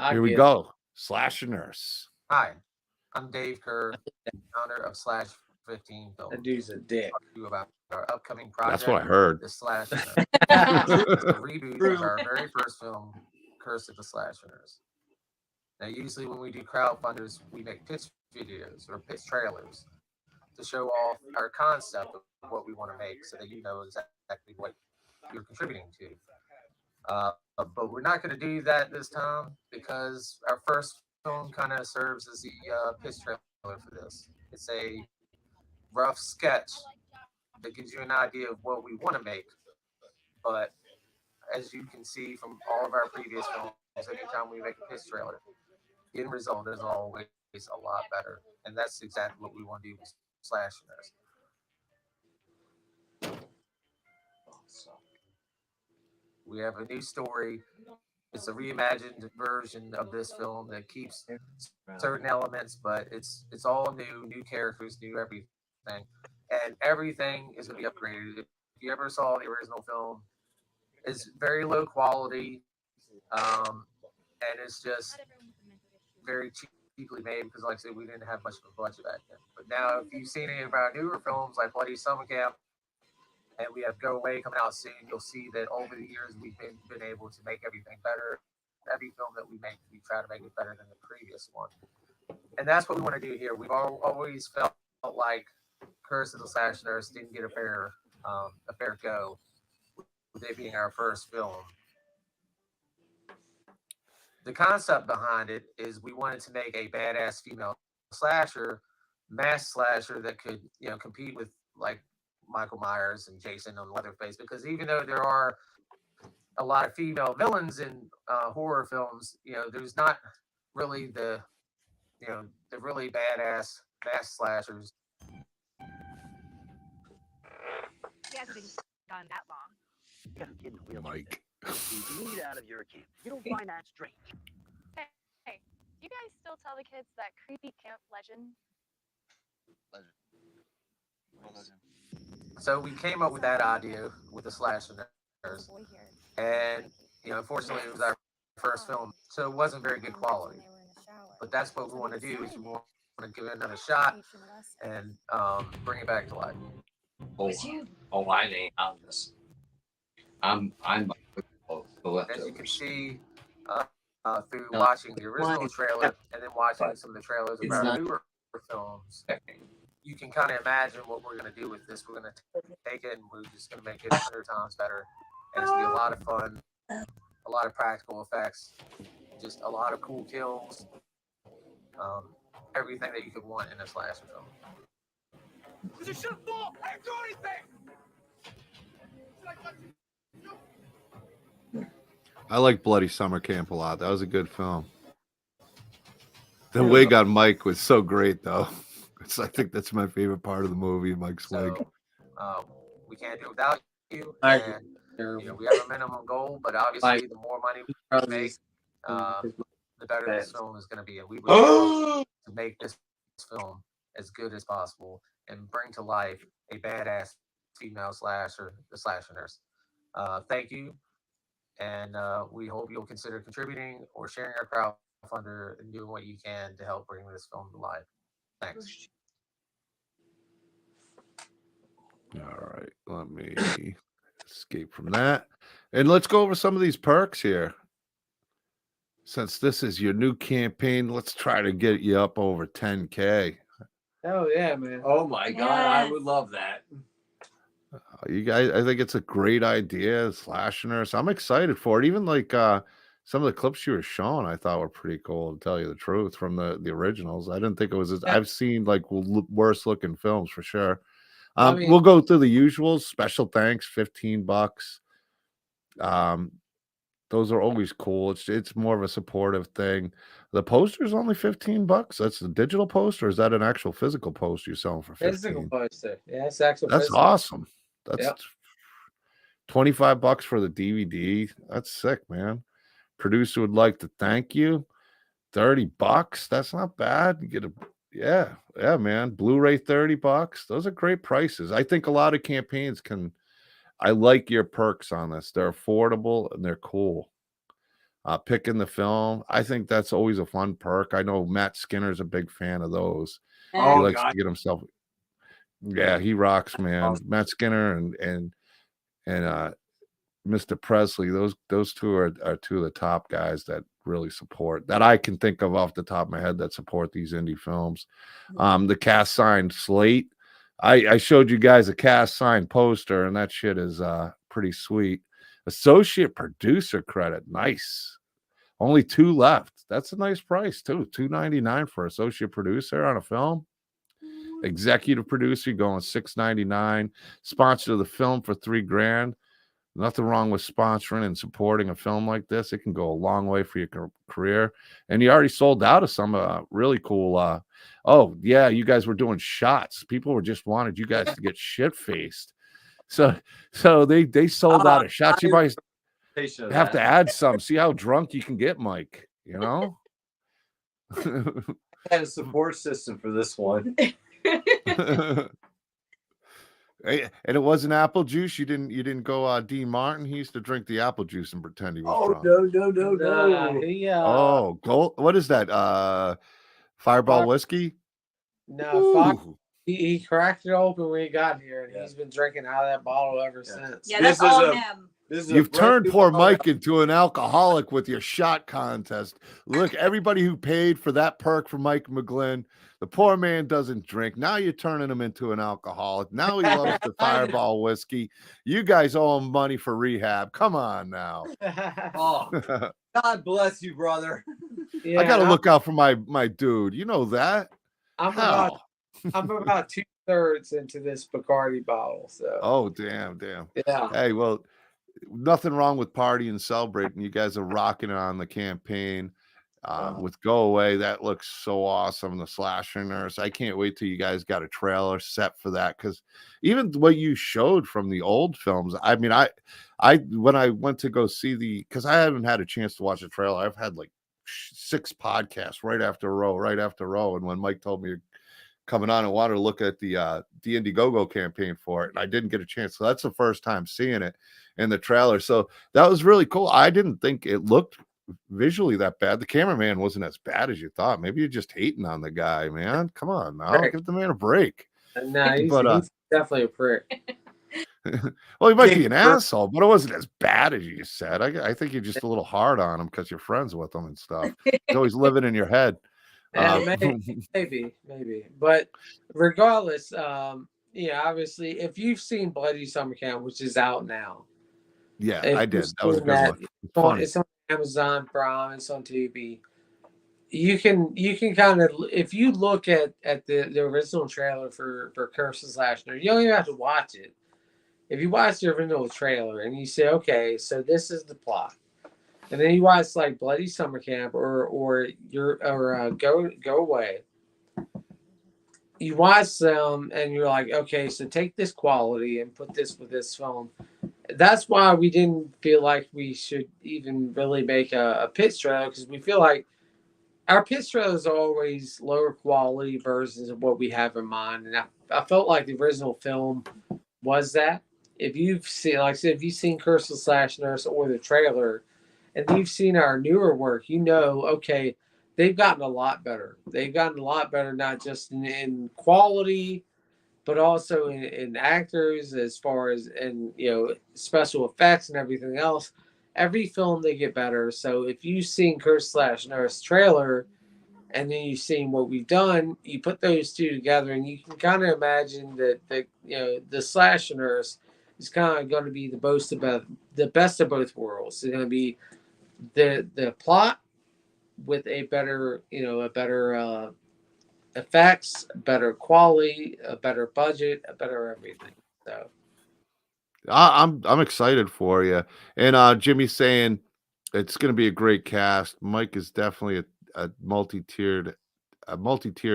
Here we get go. Slasher Nurse. Hi, I'm Dave Kerr, founder of Slash 15 Films. That dude's a dick. Talk to you about our upcoming project. That's what I heard. The Slasher Nurse. It's a reboot of our very first film, Curse of the Slasher Nurse. Now, usually when we do crowdfunders, we make pitch videos or pitch trailers to show off our concept of what we want to make, so that you know exactly what you're contributing to. But we're not going to do that this time because our first film kind of serves as the pitch trailer for this. It's a rough sketch that gives you an idea of what we want to make. But as you can see from all of our previous films, anytime we make a pitch trailer, the end result is always a lot better. And that's exactly what we want to do with Slasher Nurse. We have a new story. It's a reimagined version of this film that keeps certain elements, but it's all new characters, new everything, and everything is going to be upgraded. If you ever saw the original film, it's very low quality, and it's just very cheaply made because, like I said, we didn't have much of a budget back then. But now, if you've seen any of our newer films like Bloody Summer Camp, and we have Go Away coming out soon, you'll see that over the years we've been able to make everything better. Every film that we make, we try to make it better than the previous one. And that's what we want to do here. We've always felt like Curse of the Slasher Nurse didn't get a fair go, with it being our first film. The concept behind it is we wanted to make a badass female slasher, mass slasher that could, compete with like Michael Myers and Jason on Leatherface, because even though there are a lot of female villains in horror films, there's not really the really badass mass slashers. He hasn't been gone that long. You got a kid in a wheelchair. Mike. You need out of your camp. You don't find that strange. Hey, do you guys still tell the kids that creepy camp legend? So we came up with that idea with the Slasher Nurse, and unfortunately it was our first film, so it wasn't very good quality. But that's what we want to do, is we want to give it another shot and bring it back to life. Oh, I ain't on this. I'm As you can see through watching the original trailer and then watching some of the trailers of our newer films, you can kind of imagine what we're going to do with this. We're going to take it and we're just going to make it 100 times better. And it's going to be a lot of fun, a lot of practical effects, just a lot of cool kills, everything that you could want in a slasher film. I like Bloody Summer Camp a lot. That was a good film. The wig on Mike was so great, though. I think that's my favorite part of the movie, Mike's wig. We can't do it without you. I And, we have a minimum goal, but obviously the more money we make, the better this film is going to be. And we would love to make this film as good as possible and bring to life a badass female slasher, the Slasher Nurse. Thank you. And we hope you'll consider contributing or sharing our crowdfunder and doing what you can to help bring this film to life. Thanks. All right, let me escape from that. And let's go over some of these perks here. Since this is your new campaign, let's try to get you up over 10K. Oh yeah, man. Oh my God, I would love that. You guys, I think it's a great idea, Slasher Nurse. I'm excited for it. Even like some of the clips you were showing, I thought were pretty cool, to tell you the truth, from the originals. I didn't think it was as, Yeah. I've seen like worse looking films for sure. I mean, We'll go through the usuals. Special thanks, $15. Those are always cool. It's more of a supportive thing. The poster's only $15. That's the digital poster, or is that an actual physical poster you're selling for physical 15? poster. Yeah, it's actual That's physical. awesome. That's Yep. $25 for the DVD. That's sick, man. Producer would like to thank you. $30. That's not bad. You get a yeah, man. Blu-ray $30. Those are great prices. I think a lot of campaigns can. I like your perks on this. They're affordable and they're cool. Picking the film, I think that's always a fun perk. I know Matt Skinner's a big fan of those. He Oh, likes God. to get himself. Yeah, he rocks, man. Awesome. Matt Skinner and Mr. Presley. Those two are two of the top guys that really support, that I can think of off the top of my head, that support these indie films. The cast signed slate. I showed you guys a cast signed poster, and that shit is pretty sweet. Associate producer credit, nice. Only 2 left. That's a nice price too. $2.99 for associate producer on a film. Executive producer going $6.99. Sponsor of the film for $3,000. Nothing wrong with sponsoring and supporting a film like this. It can go a long way for your career. And you already sold out of some really cool. Oh yeah, you guys were doing shots. People were just wanted you guys to get shit faced. So they sold out of shots. You might have to add some. See how drunk you can get, Mike. You know. I had a support system for this one. And it wasn't apple juice. You didn't go Dean Martin. He used to drink the apple juice and pretend he was drunk. No. He, Oh, gold. What is that? Fireball whiskey? no, Fox, Ooh. he cracked it open when he got here, and he's been drinking out of that bottle ever since. Yeah, This that's all is a- him. This is a You've brand turned new poor bottle. Mike into an alcoholic with your shot contest. Look, everybody who paid for that perk for Mike McGlynn, the poor man doesn't drink. Now you're turning him into an alcoholic. Now he loves the Fireball whiskey. You guys owe him money for rehab. Come on now. Oh, God bless you, brother. Yeah, I got to and look out for my dude. You know that? I'm How? about 2/3 into this Bacardi bottle. So Oh, damn. yeah, Hey, well, nothing wrong with partying and celebrating. You guys are rocking it on the campaign. With Go Away, that looks so awesome. The Slasher Nurse. I can't wait till you guys got a trailer set for that, because even what you showed from the old films, I mean, I when I went to go see because I haven't had a chance to watch the trailer. I've had like 6 podcasts right after row, and when Mike told me coming on, I wanted to look at the Indiegogo campaign for it, and I didn't get a chance. So that's the first time seeing it in the trailer. So that was really cool. I didn't think it looked visually that bad. The cameraman wasn't as bad as you thought. Maybe you're just hating on the guy, man. Come on now, Right. give the man a break. no, he's definitely a prick. Well, he might be Dave an Kerr- asshole, but it wasn't as bad as you said. I think you're just a little hard on him because you're friends with him and stuff. He's always living in your head. Yeah, maybe. But regardless, obviously, if you've seen Bloody Summer Camp, which is out now, Yeah, if I did. you've That was a seen good that, one. Funny. it's on Amazon Prime, it's on Tubi. You can kind of, if you look at the original trailer for Curse / Nerd, you don't even have to watch it. If you watch the original trailer and you say, okay, so this is the plot, and then you watch like Bloody Summer Camp or Go Away, you watch them and you're like, okay, so take this quality and put this with this film. That's why we didn't feel like we should even really make a pitch trailer, because we feel like our pitch trailers are always lower quality versions of what we have in mind. And I felt like the original film was that. If you've seen, like I said, if you've seen Curse / Nurse or the trailer, and you've seen our newer work, okay, they've gotten a lot better. They've gotten a lot better, not just in quality, but also in actors, as far as special effects and everything else. Every film they get better. So if you've seen Curse / Nurse trailer, and then you've seen what we've done, you put those two together, and you can kind of imagine that the Slasher Nurse is kind of going to be the best of both worlds. It's going to be the plot with a better effects, better quality, a better budget, a better everything. So I'm excited for you. And Jimmy's saying it's going to be a great cast. Mike is definitely a multi-tiered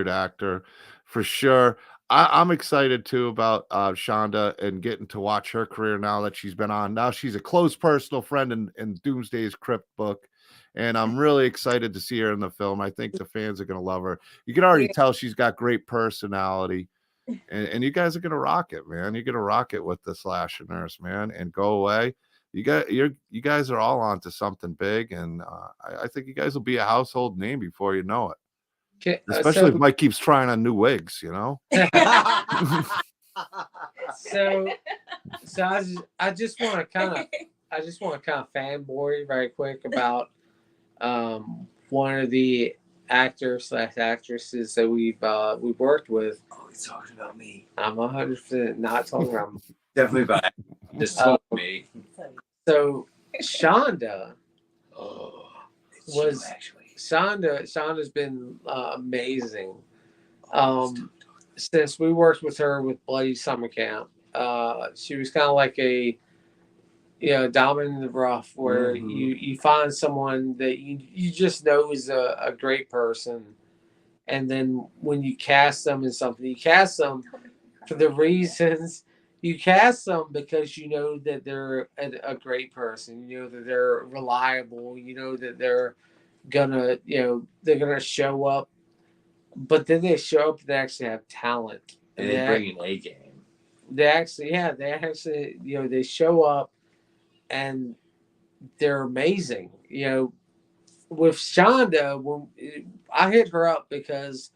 actor for sure. I'm excited too about Shonda and getting to watch her career now that she's been on. Now she's a close personal friend in Doomsday's Krypt book. And I'm really excited to see her in the film. I think the fans are going to love her. You can already tell she's got great personality. And you guys are gonna rock it, man. You're gonna rock it with the Slasher Nurse, man. And Go Away. You guys are all onto something big, and I think you guys will be a household name before you know it. okay, Especially if Mike keeps trying on new wigs, you know. so I just want to kind of fanboy very quick about one of the actors/actresses that we've worked with. Oh, he's talking about me. I'm 100% not talking about Definitely about just told me. So Shonda It's was you, actually. Shonda's been amazing. Since we worked with her with Bloody Summer Camp, she was kind of like a diamond in the rough, where you find someone that you just know is a great person, and then when you cast them in something, you cast them for the reasons you cast them, because you know that they're a great person, you know that they're reliable, you know that they're gonna show up, but then they show up and they actually have talent, And they bring an A game. they actually they show up and they're amazing. With Shonda, when I hit her up because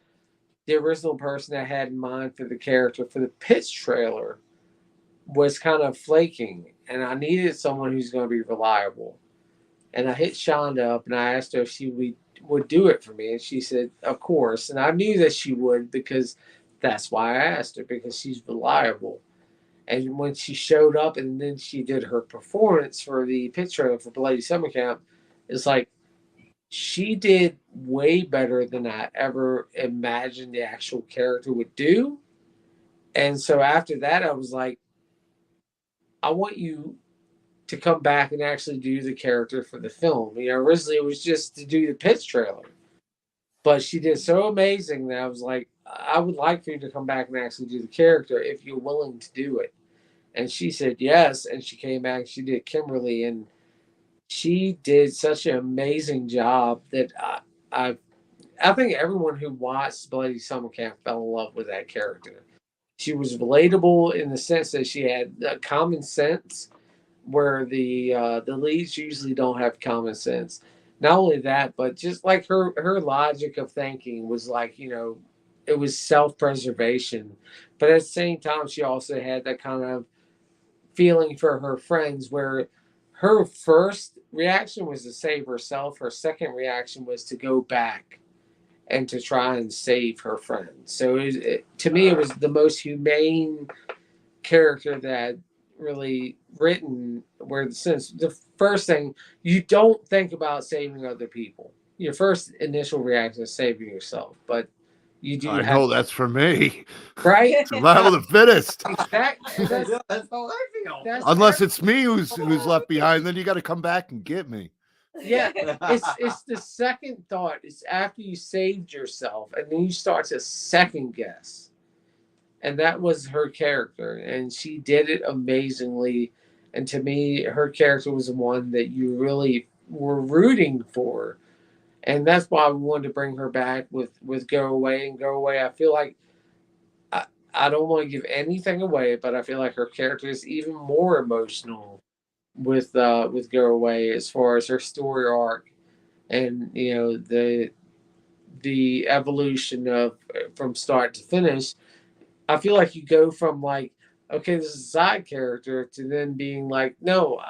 the original person I had in mind for the character for the pitch trailer was kind of flaking, and I needed someone who's going to be reliable. And I hit Shonda up and I asked her if she would do it for me, and she said, "Of course." And I knew that she would, because that's why I asked her, because she's reliable. And when she showed up and then she did her performance for the pitch trailer for Bloody Summer Camp, it's like she did way better than I ever imagined the actual character would do. And so after that, I was like, I want you to come back and actually do the character for the film. Originally it was just to do the pitch trailer, but she did so amazing that I was like, I would like for you to come back and actually do the character if you're willing to do it. And she said yes, and she came back. She did Kimberly, and she did such an amazing job that I think everyone who watched Bloody Summer Camp fell in love with that character. She was relatable in the sense that she had common sense, where the leads usually don't have common sense. Not only that, but just like her logic of thinking was like, it was self-preservation, but at the same time she also had that kind of feeling for her friends, where her first reaction was to save herself, her second reaction was to go back and to try and save her friends. So to me, it was the most humane character that really written, where since the first thing, you don't think about saving other people. Your first initial reaction is saving yourself, but you do I have know that's for me. right. Survival of the fittest. Exactly. That's how I feel. Unless it's me who's left behind, then you got to come back and get me. Yeah, it's the second thought. It's after you saved yourself, and then you start to second guess. And that was her character, and she did it amazingly. And to me, her character was the one that you really were rooting for, and that's why we wanted to bring her back with Go Away. And Go Away, I feel like I don't want to give anything away, but I feel like her character is even more emotional with Go Away, as far as her story arc, and the evolution of from start to finish. I feel like you go from like, okay, this is a side character, to then being like, no,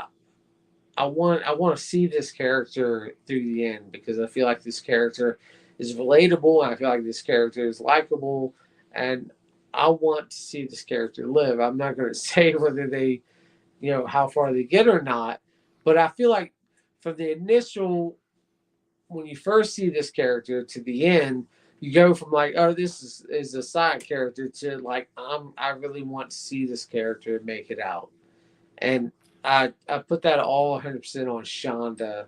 I want to see this character through the end, because I feel like this character is relatable, and I feel like this character is likable, and I want to see this character live. I'm not going to say whether they, how far they get or not, but I feel like from the initial, when you first see this character to the end, you go from like, oh, this is a side character to like, I really want to see this character make it out. And I put that all 100% on Shonda,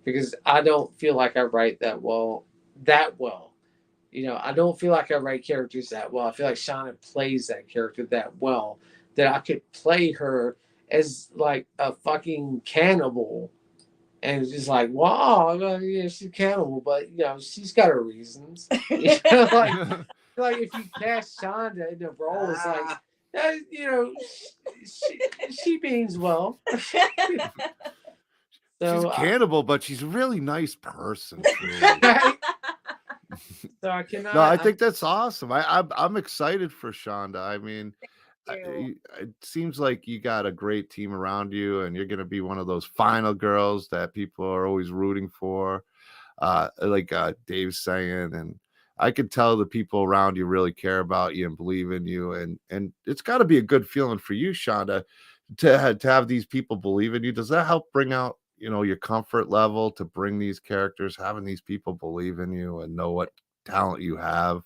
because I don't feel like I write that well. I don't feel like I write characters that well. I feel like Shonda plays that character that well, that I could play her as like a fucking cannibal. And it's just like, wow, yeah, she's a cannibal, but she's got her reasons. Like if you cast Shonda in the role, it's like, she means well. She's a cannibal, but she's a really nice person. So I cannot. No, I think that's awesome. I'm excited for Shonda. I mean, it seems like you got a great team around you, and you're going to be one of those final girls that people are always rooting for, like Dave's saying. And I can tell the people around you really care about you and believe in you. And it's got to be a good feeling for you, Shonda, to have these people believe in you. Does that help bring out, your comfort level to bring these characters, having these people believe in you and know what talent you have?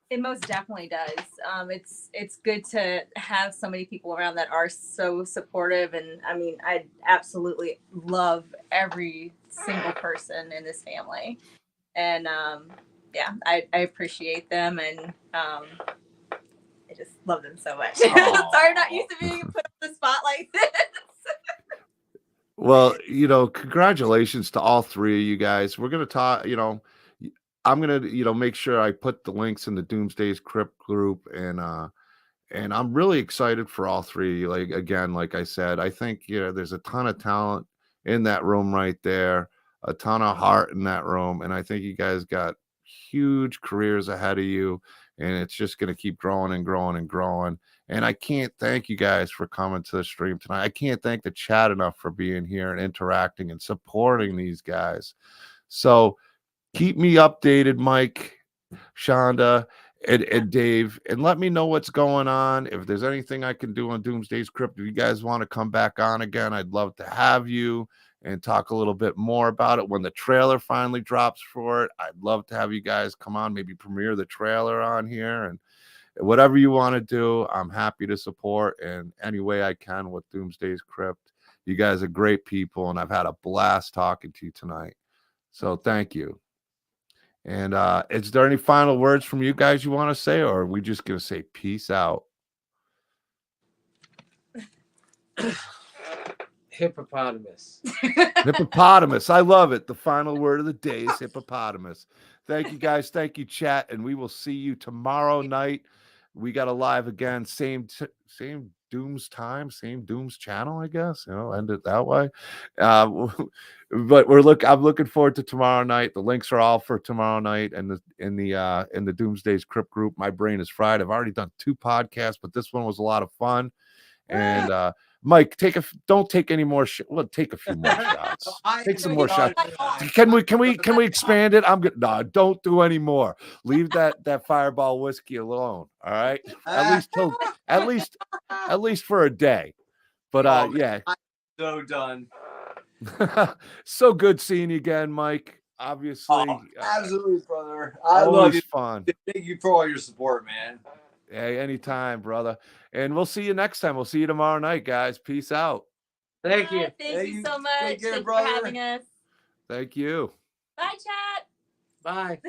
It most definitely does. It's good to have so many people around that are so supportive. And I mean, I absolutely love every single person in this family. And I appreciate them, and I just love them so much. Sorry, I'm not used to being put on the spot like this. Well, congratulations to all three of you guys. We're going to talk, I'm going to, make sure I put the links in the Doomsday's Krypt group, and I'm really excited for all three. Like, again, like I said, I think, there's a ton of talent in that room right there, a ton of heart in that room. And I think you guys got huge careers ahead of you, and it's just going to keep growing and growing and growing. And I can't thank you guys for coming to the stream tonight. I can't thank the chat enough for being here and interacting and supporting these guys. So keep me updated, Mike, Shonda, and Dave, and let me know what's going on. If there's anything I can do on Doomsday's Krypt, if you guys want to come back on again, I'd love to have you and talk a little bit more about it. When the trailer finally drops for it, I'd love to have you guys come on, maybe premiere the trailer on here, and whatever you want to do, I'm happy to support in any way I can with Doomsday's Krypt. You guys are great people, and I've had a blast talking to you tonight. So thank you. And is there any final words from you guys you want to say, or are we just going to say peace out? Hippopotamus. Hippopotamus. I love it. The final word of the day is hippopotamus. Thank you, guys. Thank you, chat. And we will see you tomorrow night. We got a live again. Same Dooms time, same Dooms channel, I guess. End it that way. But I'm looking forward to tomorrow night. The links are all for tomorrow night, and in the Doomsday's Krypt group. My brain is fried. I've already done 2 podcasts, but this one was a lot of fun. And Mike, don't take any more. Well, take a few more shots. Take some more shots. Can we expand it? I'm good. No, don't do any more. Leave that Fireball whiskey alone. All right. At least for a day. But yeah. I'm so done. So good seeing you again, Mike. Obviously. Absolutely, brother. I love you. Fun. Thank you for all your support, man. Hey, anytime, brother. And we'll see you next time. We'll see you tomorrow night, guys. Peace out. Thank you. Thank you so much. Take care, Thank you brother. for having us. Thank you. Bye, chat. Bye.